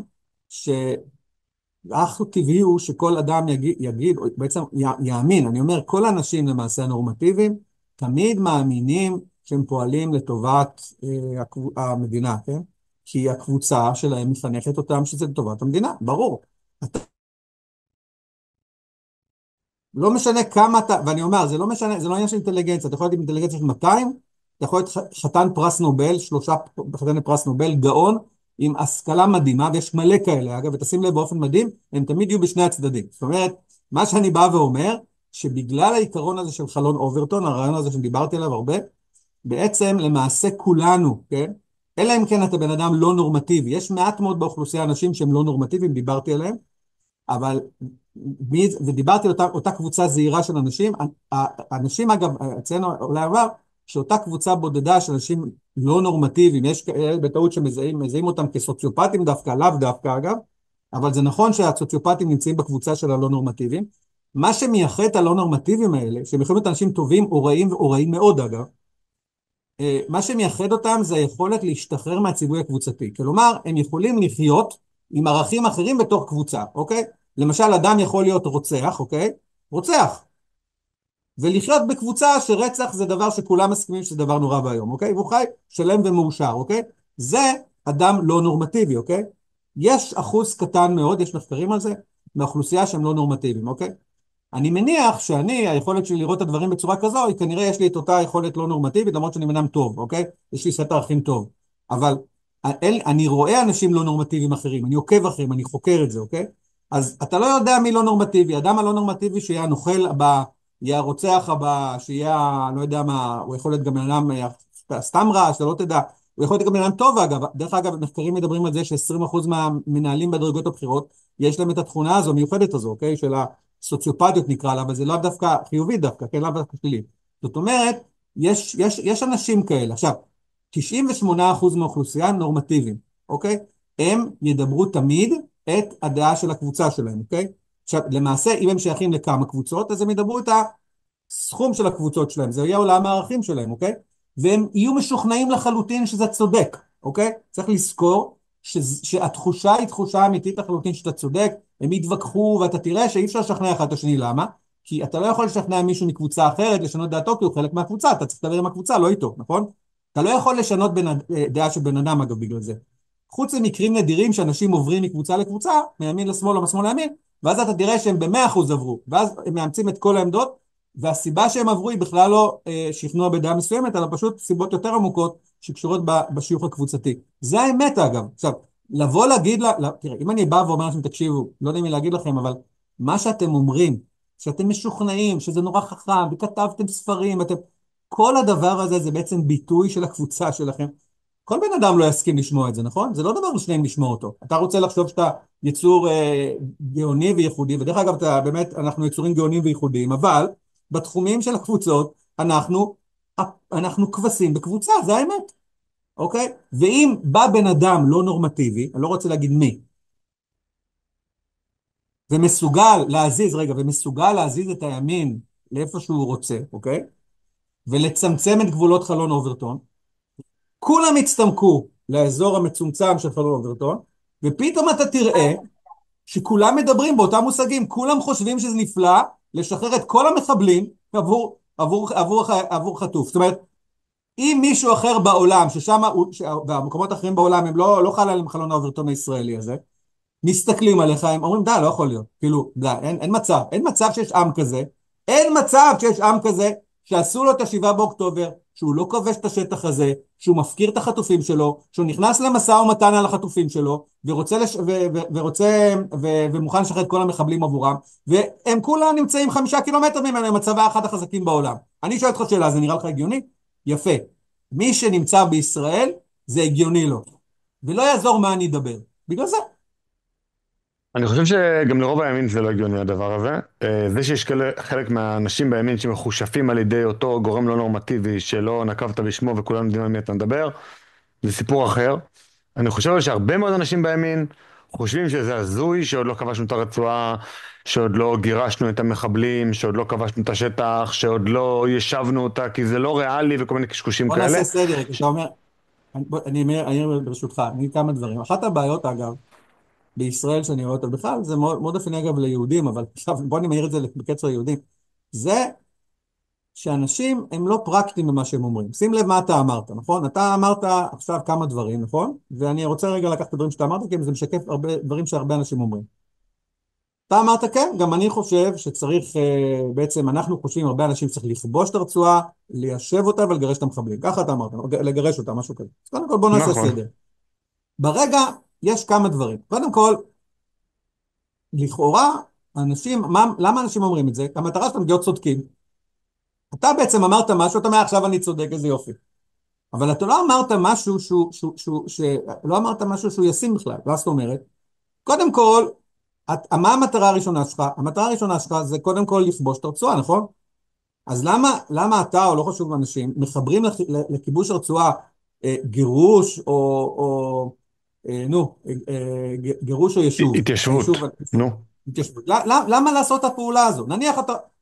שאך טבעי הוא שכל אדם יגיד, או בעצם יאמין, אני אומר, כל האנשים למעשה הנורמטיביים, תמיד מאמינים שהם פועלים לטובת המדינה, כן? כי הקבוצה שלהם מחנכת אותם שזה לטובת המדינה, ברור. לא משנה כמה אתה, ואני אומר, זה לא משנה, זה לא עניין של אינטליגנציה, אתה יכול להיות עם אינטליגנציה של 200, אתה יכול להיות חתן פרס נובל, 3 חתני פרס נובל, גאון, עם השכלה מדהימה, ויש מלא כאלה, אגב, ותשים לב באופן מדהים, הם תמיד יהיו בשני הצדדים. זאת אומרת, מה שאני בא ואומר, שבגלל העיקרון הזה של חלון אוברטון, הרעיון הזה שדיברתי עליו הרבה, בעצם למעשה כולנו, כן? אלא אם כן אתה בן אדם לא נורמטיבי, יש מעט מאוד באוכלוסייה אנשים שהם לא נורמטיביים, דיברתי עליהם, אבל, ודיברתי על אותה קבוצה זהירה של אנשים, אנשים אגב, אצלנו אולי עבר, שאותה קבוצה בודדה של אנשים לא נורמטיביים, יש כאלה בטעות שמזהים אותם כסוציופטים דווקא, לאו דווקא אגב, אבל זה נכון שהסוציופטים נמצאים בקבוצה של הלא נורמטיביים, מה שמייחד את הלא נורמטיביים האלה, שהם יכולים להיות אנשים טובים או רעים או רעים מאוד אגב, מה שמייחד אותם זה היכולת להשתחרר מהציווי הקבוצתי, כלומר הם יכולים לחיות עם ערכים אחרים בתוך קבוצה, אוקיי? למשל, אדם יכול להיות רוצח, אוקיי? רוצח. ולחיות בקבוצה שרצח זה דבר שכולם מסכימים שזה דבר נורא והיום, אוקיי? והוא חי שלם ומאושר, אוקיי? זה אדם לא נורמטיבי, אוקיי? יש אחוז קטן מאוד, יש מחקרים על זה, מהאוכלוסייה שהם לא נורמטיביים, אוקיי? אני מניח שאני, היכולת שלי לראות את הדברים בצורה כזו, היא כנראה יש לי את אותה יכולת לא נורמטיבית, למרות שאני מנהל טוב, אוקיי? יש לי סט ערכים טוב. אבל אני רואה אנשים לא נורמטיביים אחרים, אני עוקב אחרים, אני חוקר את זה, אוקיי? אז אתה לא יודע מי לא נורמטיבי. אדם הלא נורמטיבי שיהיה הנוכל הבא, יהיה הרוצח הבא, שיהיה, לא יודע מה, הוא יכול להיות גם בן אדם סתם רע, שאתה לא תדע. הוא יכול להיות גם בן אדם טוב, אגב. דרך אגב, מחקרים מדברים על זה ש20% מהמנהלים בדרגות הבכירות, יש להם את התכונה הזו, המיוחדת הזו, אוקיי? של הסוציופתיות נקרא לה, אבל זה לאו דווקא חיובית דווקא, כן, לאו דווקא שלילי. זאת אומרת, יש אנשים כאלה. עכשיו, 98% מהאוכלוסייה הם נורמטיביים, אוקיי? הם ידברו תמיד את הדעה של הקבוצה שלהם, אוקיי? עכשיו, למעשה, אם הם שייכים לכמה קבוצות, אז הם ידברו את הסכום של הקבוצות שלהם, זה יהיה עולם הערכים שלהם, אוקיי? והם יהיו משוכנעים לחלוטין שזה צודק, אוקיי? צריך לזכור שהתחושה היא תחושה אמיתית לחלוטין שאתה צודק, הם יתווכחו ואתה תראה שאי אפשר לשכנע אחד את השני, למה? כי אתה לא יכול לשכנע מישהו מקבוצה אחרת לשנות דעתו כי הוא חלק מהקבוצה, אתה צריך לדבר עם הקבוצה, לא איתו, נכון? אתה לא יכול לשנות דעה של בן אדם אגב בגלל זה. חוץ ממקרים נדירים שאנשים עוברים מקבוצה לקבוצה, מימין לשמאל או משמאל לימין, ואז אתה תראה שהם ב100% עברו, ואז הם מאמצים את כל העמדות, והסיבה שהם עברו היא בכלל לא שכנוע בדעה מסוימת, אלא פשוט סיבות יותר עמוקות שקשורות בשיוך הקבוצתי. זה האמת אגב. עכשיו, לבוא להגיד תראה, אם אני בא ואומר לכם, תקשיבו, לא יודע מי להגיד לכם, אבל מה שאתם אומרים, שאתם משוכנעים, שזה נורא חכם, וכתבתם ספרים, כל הדבר הזה זה בעצם ביטוי של הקבוצה שלכם. כל בן אדם לא יסכים לשמוע את זה, נכון? זה לא דבר לשניהם לשמוע אותו. אתה רוצה לחשוב שאתה יצור גאוני וייחודי, ודרך אגב, אנחנו יצורים גאונים וייחודיים, אבל בתחומים של הקבוצות, אנחנו כבשים בקבוצה, זה האמת. אוקיי? ואם בא בן אדם לא נורמטיבי, אני לא רוצה להגיד מי, ומסוגל להזיז את הימין לאיפה שהוא רוצה, אוקיי? ולצמצם את גבולות חלון אוברטון, כולם יצטמקו לאזור המצומצם של חלון אוברטון, ופתאום אתה תראה שכולם מדברים באותם מושגים, כולם חושבים שזה נפלא לשחרר את כל המחבלים עבור חטוף. זאת אומרת, אם מישהו אחר בעולם, ששם, במקומות אחרים בעולם, הם לא חל עליהם חלון האוברטון הישראלי הזה, מסתכלים עליך, הם אומרים, די, לא יכול להיות. כאילו, די, אין מצב שיש עם כזה, שעשו לו את 7 באוקטובר, שהוא לא כובש את השטח הזה, שהוא מפקיר את החטופים שלו, שהוא נכנס למשא ומתן על החטופים שלו, ומוכן לשחרר את כל המחבלים עבורם, והם כולם נמצאים 5 קילומטר ממנו, הם הצבא אחד החזקים בעולם. אני שואל אותך שאלה, זה נראה לך הגיוני? יפה. מי שנמצא בישראל, זה הגיוני לו. ולא יעזור מה אני אדבר. בגלל זה.
אני חושב שגם לרוב הימין זה לא הגיוני הדבר הזה. זה שיש חלק מהאנשים בימין שמחושפים על ידי אותו גורם לא נורמטיבי שלא נקבת בשמו וכולם יודעים על מי אתה מדבר, זה סיפור אחר. אני חושב שהרבה מאוד אנשים בימין חושבים שזה הזוי, שעוד לא כבשנו את הרצועה, שעוד לא גירשנו את המחבלים, שעוד לא כבשנו את השטח, שעוד לא ישבנו אותה, כי זה לא ריאלי וכל מיני קשקושים כאלה.
בוא נעשה סדר, כי אתה אומר, אני אומר ברשותך, אני כמה דברים. אחת הבעיות אגב, בישראל שאני רואה אותה בכלל, זה מאוד אפילו אגב ליהודים, אבל עכשיו בוא נמהיר את זה בקצר ליהודים, זה שאנשים הם לא פרקטיים במה שהם אומרים. שים לב מה אתה אמרת, נכון? אתה אמרת עכשיו כמה דברים, נכון? ואני רוצה רגע לקחת את הדברים שאתה אמרת, כי זה משקף הרבה דברים שהרבה אנשים אומרים. אתה אמרת כן, גם אני חושב שצריך, בעצם אנחנו חושבים, הרבה אנשים צריך לכבוש את הרצועה, ליישב אותה ולגרש את המחבלים. ככה אתה אמרת, לגרש אותה, משהו כזה. אז קודם כל בוא נעשה סדר. ברגע יש כמה דברים. קודם כל, לכאורה, אנשים, למה אנשים אומרים את זה? המטרה שלהם להיות צודקים. אתה בעצם אמרת משהו, אתה אומר עכשיו אני צודק, איזה יופי. אבל אתה לא אמרת משהו לא אמרת משהו שהוא ישים בכלל. מה זאת אומרת? קודם כל, מה המטרה הראשונה שלך? המטרה הראשונה שלך זה קודם כל לכבוש את הרצועה, נכון? אז למה אתה, או לא חשוב אנשים, מחברים לכיבוש הרצועה גירוש גירוש או יישוב?
התיישבות, נו.
למה לעשות את הפעולה הזו?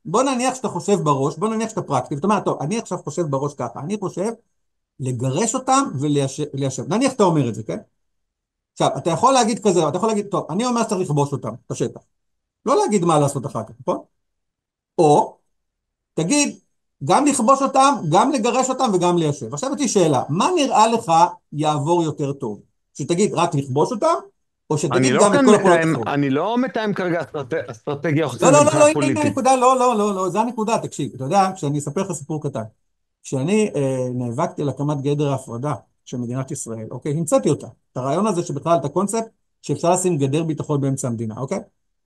בוא נניח שאתה חושב בראש, בוא נניח שאתה פרקטי, זאת אומרת, טוב, אני עכשיו חושב בראש ככה, אני חושב לגרש אותם וליישב. נניח אתה אומר את זה, כן? עכשיו, אתה יכול להגיד כזה, אתה יכול להגיד, טוב, אני אומר שצריך לכבוש אותם, בשטח. לא להגיד מה לעשות אחר כך, נכון? או, תגיד, גם לכבוש אותם, גם לגרש אותם וגם ליישב. עכשיו אותי שאלה, מה נראה לך יעבור יותר טוב? שתגיד, רק לכבוש אותם, או שתגיד גם את כל הפעולות האחרות.
אני לא מתאם כרגע אסטרטגיה או
לא, לא, לא,
מבחינה
לא, הנה
פוליטית.
הנקודה, לא, לא, לא, לא, זה הנקודה, תקשיב, אתה יודע, כשאני אספר לך סיפור קטן, כשאני נאבקתי על הקמת גדר ההפרדה של מדינת ישראל, אוקיי, המצאתי אותה, את הרעיון הזה שבכלל, את הקונספט, שאפשר לשים גדר ביטחון באמצע המדינה, אוקיי?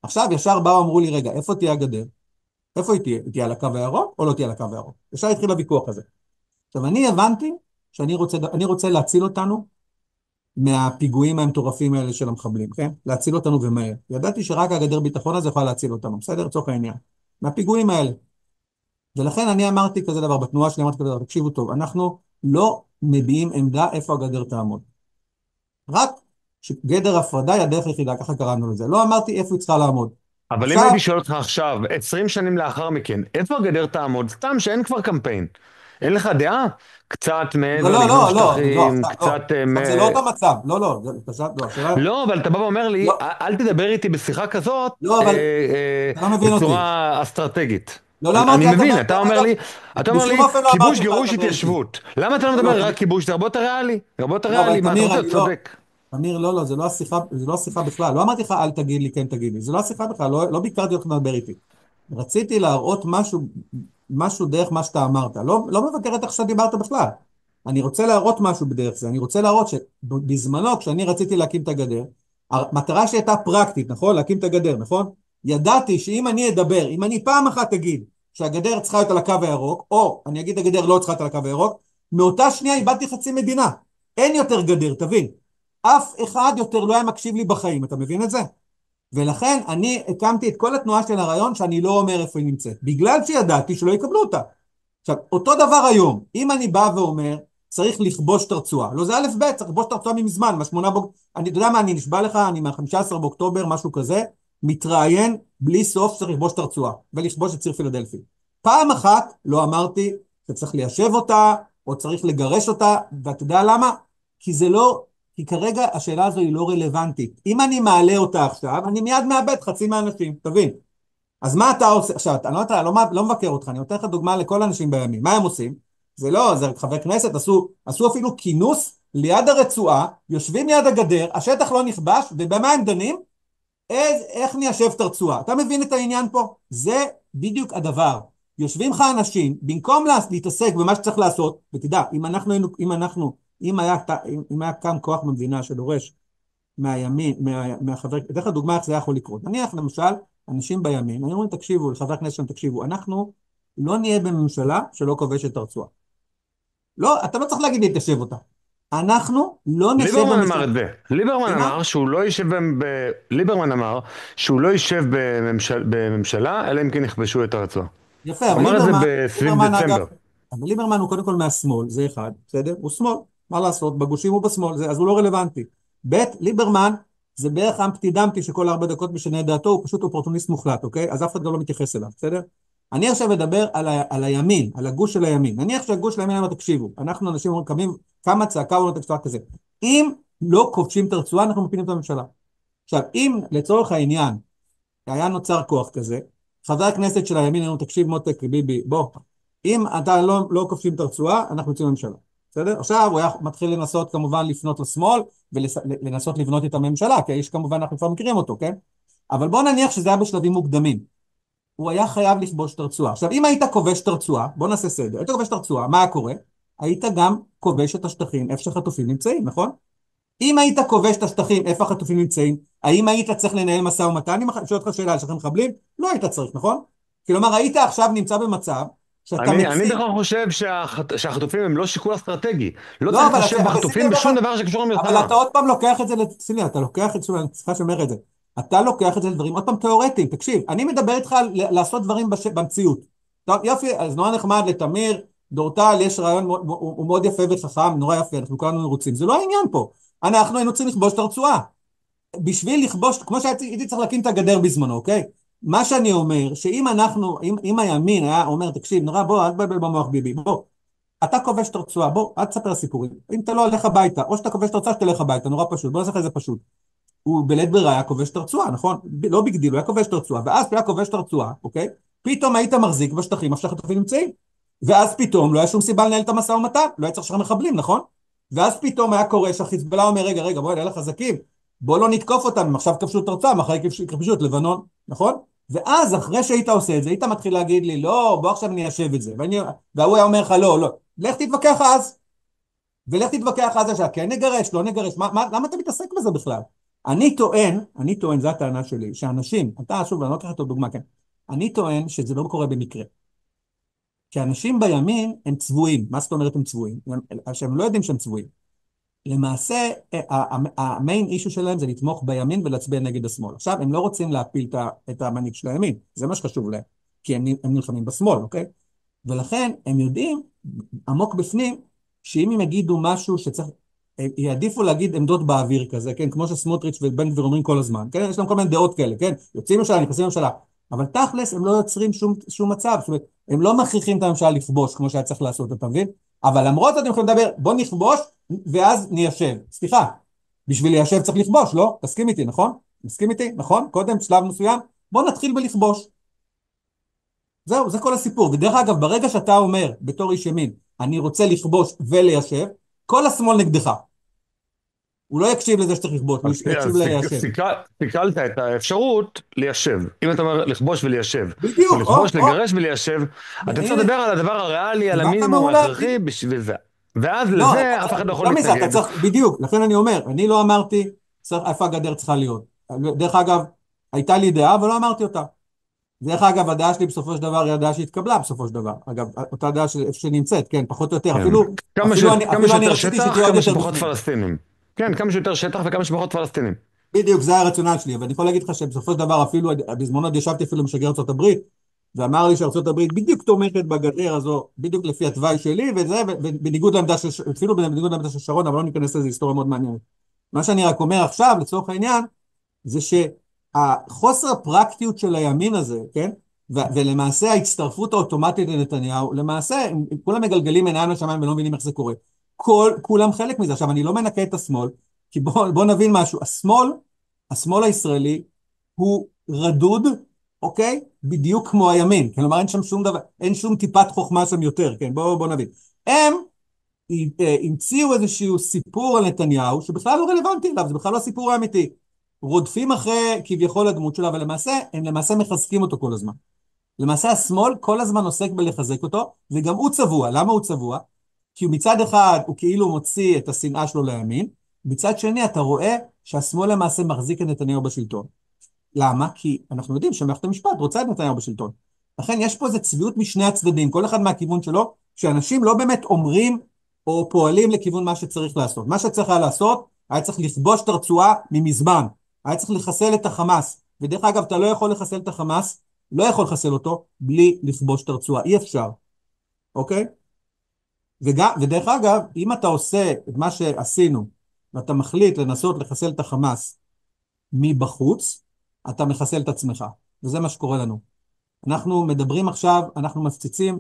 עכשיו ישר באו אמרו לי, רגע, איפה תהיה הגדר? איפה היא תהיה? היא תהיה על הקו הירוק או לא תהיה על הקו הירוק? ישר התחיל הוויכוח הזה. עכשיו, אני הבנתי שאני רוצה להציל אותנו מהפיגועים המטורפים האלה של המחבלים, כן? להציל אותנו ומהר. ידעתי שרק הגדר ביטחון הזה יכולה להציל אותנו, בסדר? לצורך העניין. מהפיגועים האלה. ולכן אני אמרתי כזה דבר, בתנועה שלי אמרתי כזה דבר, תקשיבו טוב, אנחנו לא מביעים עמדה איפה הגדר תעמוד. רק שגדר הפרדה היא הדרך היחידה, ככה קראנו לזה. לא אמרתי איפה היא צריכה לעמוד.
אבל אם
עכשיו,
הייתי שואל אותך עכשיו, 20 שנים לאחר מכן, איפה הגדר תעמוד? סתם שאין כבר קמפיין. אין לך דעה? קצת
לא,
מעבר
לא,
לבנות
לא, לא, לא,
שטחים,
עכשיו, לא.
קצת...
עכשיו, זה לא אותו מצב, לא, לא, לא, השאלה,
לא, אבל אתה בא ואומר לי,
לא,
אל תדבר איתי בשיחה כזאת
לא, אבל אתה לא מבין אותי.
בצורה אסטרטגית.
לא, לא
אני
אמרתי, אל
מבין,
תדבר,
אתה
דרך
אומר
אגב,
לי,
בשום אופן לא
כיבוש,
אמרתי לך, אל
גירוש,
תדבר איתי.
התיישבות. למה אתה לא
לא, לא,
מדבר רק כיבוש? זה הרבה יותר ריאלי. זה הרבה יותר
לא, אבל
ריאלי, מה אתה
תמיר,
רוצה?
אני
אתה
לא,
צודק.
תמיר, לא, לא, זה לא השיחה בכלל. לא אמרתי לך, אל תגיד לי, כן תגיד לי. זה לא השיחה בכלל, לא, לא ביקרתי אותך לדבר איתי. רציתי להראות משהו דרך מה שאתה אמרת. לא, לא מבקר את איך שאתה דיברת בכלל. אני רוצה להראות משהו בדרך זה. אני רוצה להראות שבזמנו, כשאני רציתי להקים את הגדר, המטרה שהייתה פרקטית, נכון? להקים את הגדר, נכון? ידעתי שאם אני אדבר, אם אני פעם אחת אגיד שהגדר צריכה להיות על הקו הירוק, או אני אגיד הגדר לא צריכה להיות על הקו הירוק, מאותה שנייה איבדתי חצי מדינה. אין יותר גדר, תבין. אף אחד יותר לא היה מקשיב לי בחיים, אתה מבין את זה? ולכן אני הקמתי את כל התנועה של הרעיון שאני לא אומר איפה היא נמצאת, בגלל שידעתי שלא יקבלו אותה. עכשיו, אותו דבר היום, אם אני בא ואומר, צריך לכבוש את הרצועה, לא זה א' ב', צריך לכבוש את הרצועה ממזמן, אתה יודע מה, אני נשבע לך, אני מה-15 באוקטובר, משהו כזה, מתראיין בלי סוף שצריך לכבוש את הרצועה, ולכבוש את ציר פילדלפי. פעם אחת לא אמרתי שצריך ליישב אותה, או צריך לגרש אותה, ואתה יודע למה? כי זה לא, כי כרגע השאלה הזו היא לא רלוונטית. אם אני מעלה אותה עכשיו, אני מיד מאבד חצי מהאנשים, תבין. אז מה אתה עושה? עכשיו, לא מבקר אותך, אני נותן לך דוגמה לכל האנשים בימין. מה הם עושים? זה לא, זה חברי כנסת, עשו אפילו כינוס ליד הרצועה, יושבים ליד הגדר, השטח לא נכבש, ובמה הם דנים? איך ניישב את הרצועה? אתה מבין את העניין פה? זה בדיוק הדבר. יושבים לך אנשים, במקום להתעסק במה שצריך לעשות, ותדע, אם היה כאן כוח במדינה שדורש מהימין, מהחבר, דרך הדוגמה איך זה יכול לקרות. נניח למשל, אנשים בימין, אני אומר, תקשיבו, לחברי הכנסת שם תקשיבו, אנחנו לא נהיה בממשלה שלא כובשת את הרצועה. לא, אתה לא צריך להגיד להתיישב אותה. אנחנו לא נשב
ליברמן
בממשלה.
אמר את זה. ליברמן אמר שהוא לא יישב בממשלה, אלא אם כן יכבשו את הרצועה.
יפה,
הוא
אבל
אמר את זה בסביב דצמבר.
אבל ליברמן הוא קודם כל מהשמאל, זה אחד, בסדר? הוא שמאל, מה לעשות, בגושים הוא בשמאל, אז הוא לא רלוונטי. ב', ליברמן זה בערך אמפטי דמפטי שכל 4 דקות משנה דעתו, הוא פשוט אופורטוניסט מוחלט, אוקיי? אז אף אחד גם לא מתייחס אליו, בסדר? אני עכשיו מדבר על הימין, על הגוש של הימין. נניח שהגוש של הימין אומר, תקשיבו, אנחנו אנשים קמים, כמה צעקה או לא תקשיבה כזה. אם לא כובשים את הרצועה, אנחנו מפילים את הממשלה. עכשיו, אם לצורך העניין היה נוצר כוח כזה, חבר הכנסת של הימין, אנחנו תקשיב מותק, ביבי, בוא, אם אתה לא כובשים את הרצועה, אנחנו יוצאים לממשלה. בסדר? עכשיו הוא היה מתחיל לנסות כמובן לפנות לשמאל, ולנסות לבנות את הממשלה, כי האיש כמובן אנחנו כבר מכירים אותו, כן? אבל בוא נניח שזה היה בשלבים מוקדמים. הוא היה חייב לכבוש את הרצועה. עכשיו, אם היית כובש את הרצועה, בוא נעשה סדר, היית כובש את הרצועה, מה היה קורה? היית גם כובש את השטחים, איפה שהחטופים נמצאים, נכון? אם היית כובש את השטחים, איפה החטופים נמצאים, האם היית צריך לנהל משא ומתן? אני שואל אותך שאלה, יש לכם מחבלים? לא היית צריך, נכון? כלומר, היית עכשיו נמצא במצב שאתה
אני בכלל חושב שהחטופים הם לא שיקול אסטרטגי. לא צריך
אבל
להתחשב בחטופים בשום דבר שקשור למלחמה.
אבל אתה עוד פעם לוקח את זה, סליחה, אתה לוקח את זה, אני צריכה שאומר את זה, אתה לוקח את זה לדברים, עוד פעם תיאורטיים, תקשיב, אני מדבר איתך לעשות דברים במציאות. טוב, יופי, אז נורא נחמד לתמיר, דורטל, יש רעיון, הוא מאוד יפה וחכם, נורא יפה, אנחנו כולנו מרוצים, זה לא העניין פה. אנחנו היינו צריכים לכבוש את הרצועה. בשביל לכבוש, כמו שהייתי צריך להקים את הגדר בזמנו, אוקיי? מה שאני אומר, שאם אנחנו, אם הימין היה אומר, תקשיב, נורא, בוא, אל תבלבל במוח ביבי, בוא, אתה כובש את הרצועה, בוא, אל תספר סיפורים. אם אתה לא הולך הביתה, או שאתה כובש את הרצועה, שתלך הביתה, נורא פשוט, בוא נעשה לך את זה פשוט. הוא בלית ברירה היה כובש את הרצועה, נכון? לא בגדיל, הוא היה כובש את הרצועה, ואז הוא היה כובש את הרצועה, אוקיי? פתאום היית מחזיק בשטחים, איפה שהחטופים נמצאים. ואז פתאום לא היה שום סיבה לנהל את המשא ומתן, לא היה צריך לשחרר מחבלים, נכון? ואז פתאום היה קורה שהחיזבאללה אומר, רגע, בוא, אלה חזקים, בוא לא נתקוף אותם, הם עכשיו כבשו את ארצם, אחרי כבשו את לבנון, נכון? ואז אחרי שהיית עושה את זה, היית מתחיל להגיד לי, לא, בוא עכשיו ניישב את זה. והוא היה אומר לך, לא, לא, לך תתווכח אז. ולך תתווכח אז עכשיו, כן נגרש, לא נגרש, למה אתה מתעסק בזה בכלל? אני טוען, זו הטענה שלי, שאנשים, אתה שוב, אני לא אקח את הדוגמה, כן, אני טוען שזה לא קורה במקרה. כי אנשים בימין הם צבועים. מה זאת אומרת הם צבועים? שהם לא יודעים שהם צבועים. למעשה, המיין אישו שלהם זה לתמוך בימין ולהצביע נגד השמאל. עכשיו, הם לא רוצים להפיל את המנהיג של הימין, זה מה שחשוב להם, כי הם נלחמים בשמאל, אוקיי? ולכן הם יודעים, עמוק בפנים, שאם הם יגידו משהו שצריך, יעדיפו להגיד עמדות באוויר כזה, כן? כמו שסמוטריץ' ובן גביר אומרים כל הזמן, כן? יש להם כל מיני דעות כאלה, כן? יוצאים ממשלה, נכנסים ממשלה, אבל תכלס הם לא יוצרים שום מצב, זאת אומרת, הם לא מכריחים את הממשלה לכבוש, כמו שהיה צריך לעשות, אתה מבין? אבל למרות זאת הם יכולים לדבר, בוא נכבוש, ואז ניישב. סליחה, בשביל ליישב צריך לכבוש, לא? תסכים איתי, נכון? תסכים איתי, נכון? קודם, שלב מסוים, בוא נתחיל בלכבוש. זהו, זה כל הסיפור. ודרך אגב, ברגע שאתה אומר, בתור איש ימין, אני רוצה לכבוש וליישב, כל השמאל נגדך. הוא לא יקשיב לזה שצריך לכבוש, הוא יקשיב ליישב.
סיכלת את האפשרות ליישב. אם אתה אומר לכבוש וליישב,
בדיוק,
או לכבוש, לגרש וליישב, אתה צריך לדבר על הדבר הריאלי, על
דיברת
המינימום
מעולה.
ההכרחי בשביל זה. ואז
לא,
לזה אף אחד לא יכול
לא מזה, אתה
להתנגד.
צריך, בדיוק, לכן אני אומר, אני לא אמרתי איפה הגדר צריכה להיות. דרך אגב, הייתה לי דעה, אבל לא אמרתי אותה. דרך אגב, הדעה שלי בסופו של דבר היא הדעה שהתקבלה בסופו של דבר. אגב, אותה דעה איפה שנמצאת, כן, פחות או יותר.
כן. כמה
אפילו אני
שיותר
רציתי
שטח,
שתהיה עוד
כמה
יותר
שפחות
בפנים.
פלסטינים. כן, כמה שיותר שטח וכמה שפחות פלסטינים.
בדיוק, זה הרציונל שלי, אבל אני יכול להגיד לך שבסופו של דבר אפילו, בזמנו ישבתי אפילו עם שגריר ארצות הברית, ואמר לי שארצות הברית בדיוק תומכת בגדר הזו, בדיוק לפי התוואי שלי, וזה בניגוד לעמדה אפילו בניגוד לעמדה של שרון, אבל לא ניכנס לזה, היסטוריה מאוד מעניינת. מה שאני רק אומר עכשיו, לצורך העניין, זה שהחוסר הפרקטיות של הימין הזה, כן? ולמעשה ההצטרפות האוטומטית לנתניהו, למעשה, הם כולם מגלגלים עיניים לשמיים ולא מבינים איך זה קורה. כולם חלק מזה. עכשיו, אני לא מנקה את השמאל, כי בוא נבין משהו. השמאל הישראלי הוא רדוד, אוקיי? בדיוק כמו הימין. כלומר, אין שם שום דבר, אין שום טיפת חוכמה שם יותר, כן? בוא נבין. הם המציאו איזשהו סיפור על נתניהו, שבכלל לא רלוונטי אליו, זה בכלל לא הסיפור האמיתי. רודפים אחרי כביכול הדמות שלו, אבל הם למעשה מחזקים אותו כל הזמן. למעשה השמאל כל הזמן עוסק בלחזק אותו, וגם הוא צבוע. למה הוא צבוע? כי מצד אחד הוא כאילו מוציא את השנאה שלו לימין, מצד שני אתה רואה שהשמאל למעשה מחזיק את נתניהו בשלטון. למה? כי אנחנו יודעים שמערכת המשפט רוצה את נתניהו בשלטון. לכן יש פה איזו צביעות משני הצדדים, כל אחד מהכיוון שלו, שאנשים לא באמת אומרים או פועלים לכיוון מה שצריך לעשות. מה שצריך היה לעשות, היה צריך לכבוש את הרצועה ממזמן, היה צריך לחסל את החמאס, ודרך אגב אתה לא יכול לחסל את החמאס, לא יכול לחסל אותו בלי לכבוש את הרצועה, אי אפשר, אוקיי? ודרך אגב, אם אתה עושה את מה שעשינו, ואתה מחליט לנסות לחסל את החמאס מבחוץ, אתה מחסל את עצמך, וזה מה שקורה לנו. אנחנו מדברים עכשיו, אנחנו מפציצים,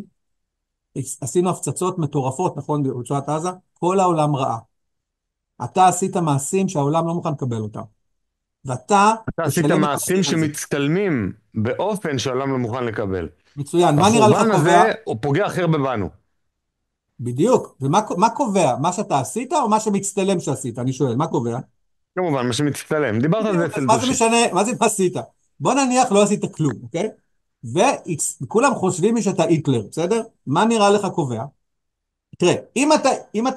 עשינו הפצצות מטורפות, נכון, ברצועת עזה, כל העולם ראה. אתה עשית מעשים שהעולם לא מוכן לקבל אותם. ואתה
עשית מעשים שמצטלמים באופן שהעולם לא מוכן לקבל.
מצוין, מה נראה לך קובע?
החורבן הזה הוא פוגע הכי הרבה בנו.
בדיוק, ומה קובע? מה שאתה עשית או מה שמצטלם שעשית? אני שואל, מה קובע?
כמובן, מה שמצטלם. דיברת על זה אצל
מה זה
דושי.
משנה, מה זה עשית? בוא נניח לא עשית כלום, אוקיי? וכולם חושבים שאתה היטלר, בסדר? מה נראה לך קובע? תראה, אם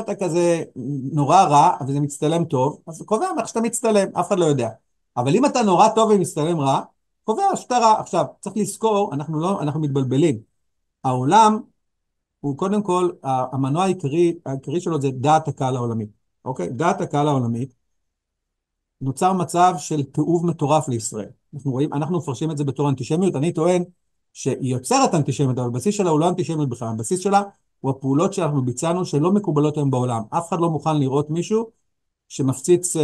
אתה כזה נורא רע, וזה מצטלם טוב, אז קובע איך שאתה מצטלם, אף אחד לא יודע. אבל אם אתה נורא טוב ומצטלם רע, קובע שאתה רע. עכשיו, צריך לזכור, אנחנו מתבלבלים. העולם הוא קודם כל, המנוע העיקרי שלו זה דעת הקהל העולמית. אוקיי? דעת הקהל העולמית, נוצר מצב של תיעוב מטורף לישראל. אנחנו מפרשים את זה בתור אנטישמיות. אני טוען שהיא יוצרת אנטישמיות, אבל הבסיס שלה הוא לא אנטישמיות בכלל. הבסיס שלה הוא הפעולות שאנחנו ביצענו שלא מקובלות היום בעולם. אף אחד לא מוכן לראות מישהו שמפציץ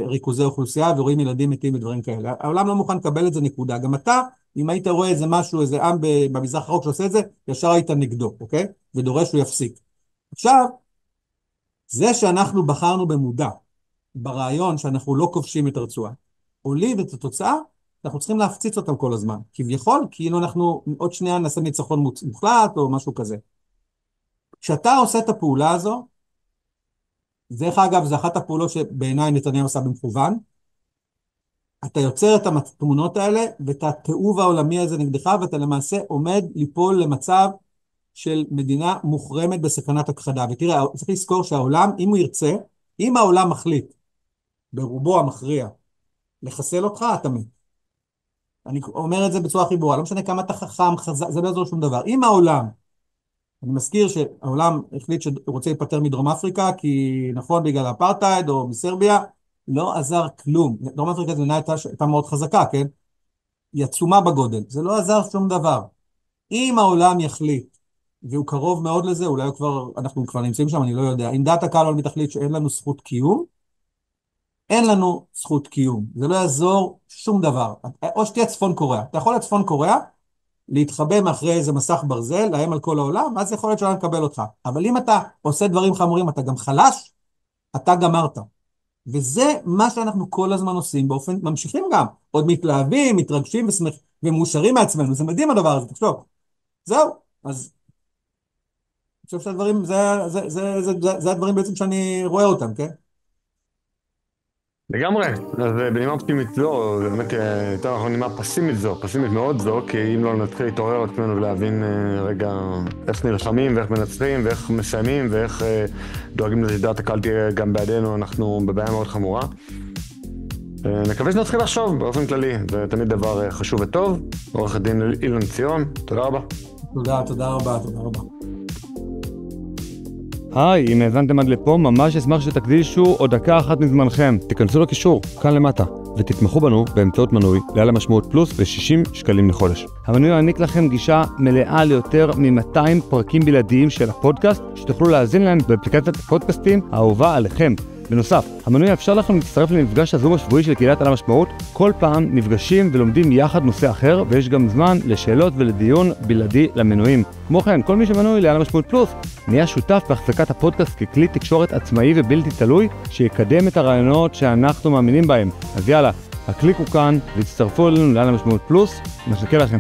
ריכוזי אוכלוסייה ורואים ילדים מתים ודברים כאלה. העולם לא מוכן לקבל את זה, נקודה. גם אתה, אם היית רואה איזה משהו, איזה עם במזרח הרחוק שעושה את זה, ישר היית נגדו, אוקיי? ודורש שהוא יפסיק. עכשיו, זה שאנחנו בחרנו במודע ברעיון שאנחנו לא כובשים את הרצועה, הוליד את התוצאה, אנחנו צריכים להפציץ אותם כל הזמן. כביכול, כאילו אנחנו עוד שנייה נעשה ניצחון מוחלט או משהו כזה. כשאתה עושה את הפעולה הזו, דרך אגב, זו אחת הפעולות שבעיניי נתניהו עשה במכוון. אתה יוצר את התמונות האלה ואת התיעוב העולמי הזה נגדך, ואתה למעשה עומד ליפול למצב של מדינה מוחרמת בסכנת הכחדה. ותראה, צריך לזכור שהעולם, אם הוא ירצה, אם העולם מחליט, ברובו המכריע, לחסל אותך, אתה מת. אני אומר את זה בצורה הכי ברורה, לא משנה כמה אתה חכם, חזק, זה לא יעזור שום דבר. אם העולם, אני מזכיר שהעולם החליט שהוא רוצה להיפטר מדרום אפריקה, כי נכון, בגלל האפרטהייד או מסרביה, לא עזר כלום. דרום אפריקה זו מדינה הייתה מאוד חזקה, כן? היא עצומה בגודל, זה לא עזר שום דבר. אם העולם יחליט, והוא קרוב מאוד לזה, אולי אנחנו כבר נמצאים שם, אני לא יודע, אם דעת הקהל העולמית תחליט שאין לנו זכות קיום, אין לנו זכות קיום. זה לא יעזור שום דבר. או שתהיה צפון קוריאה. אתה יכול לצפון קוריאה, להתחבא מאחרי איזה מסך ברזל, להם על כל העולם, אז יכול להיות שלא נקבל אותך. אבל אם אתה עושה דברים חמורים, אתה גם חלש, אתה גמרת. וזה מה שאנחנו כל הזמן עושים, באופן, ממשיכים גם. עוד מתלהבים, מתרגשים ומאושרים מעצמנו. זה מדהים הדבר הזה, תחשוב. זהו. אז אני חושב שהדברים, זה הדברים בעצם שאני רואה אותם, כן?
לגמרי, אז בנימה אופטימית זו, באמת יותר נכון נימה פסימית זו, פסימית מאוד זו, כי אם לא נתחיל להתעורר על עצמנו ולהבין רגע איך נלחמים ואיך מנצחים ואיך מסיימים ואיך דואגים לדעת הקהל תהיה גם בעדינו, אנחנו בבעיה מאוד חמורה. נקווה שנתחיל לחשוב באופן כללי, זה תמיד דבר חשוב וטוב. עורך הדין אילן ציון, תודה רבה.
תודה רבה.
היי, אם האזנתם עד לפה, ממש אשמח שתקדישו עוד דקה אחת מזמנכם. תיכנסו לקישור, כאן למטה, ותתמכו בנו באמצעות מנוי לעל המשמעות פלוס ב-60 שקלים לחודש. המנוי יעניק לכם גישה מלאה ליותר מ-200 פרקים בלעדיים של הפודקאסט, שתוכלו להאזין להם באפליקציית הפודקאסטים האהובה עליכם. בנוסף, המנוי יאפשר לכם להצטרף למפגש הזום השבועי של קהילת על המשמעות. כל פעם נפגשים ולומדים יחד נושא אחר, ויש גם זמן לשאלות ולדיון בלעדי למנויים. כמו כן, כל מי שמנוי לעל המשמעות פלוס נהיה שותף בהחזקת הפודקאסט ככלי תקשורת עצמאי ובלתי תלוי, שיקדם את הרעיונות שאנחנו מאמינים בהם. אז יאללה, הקליקו כאן והצטרפו אלינו לעל המשמעות פלוס, נחכה לכם.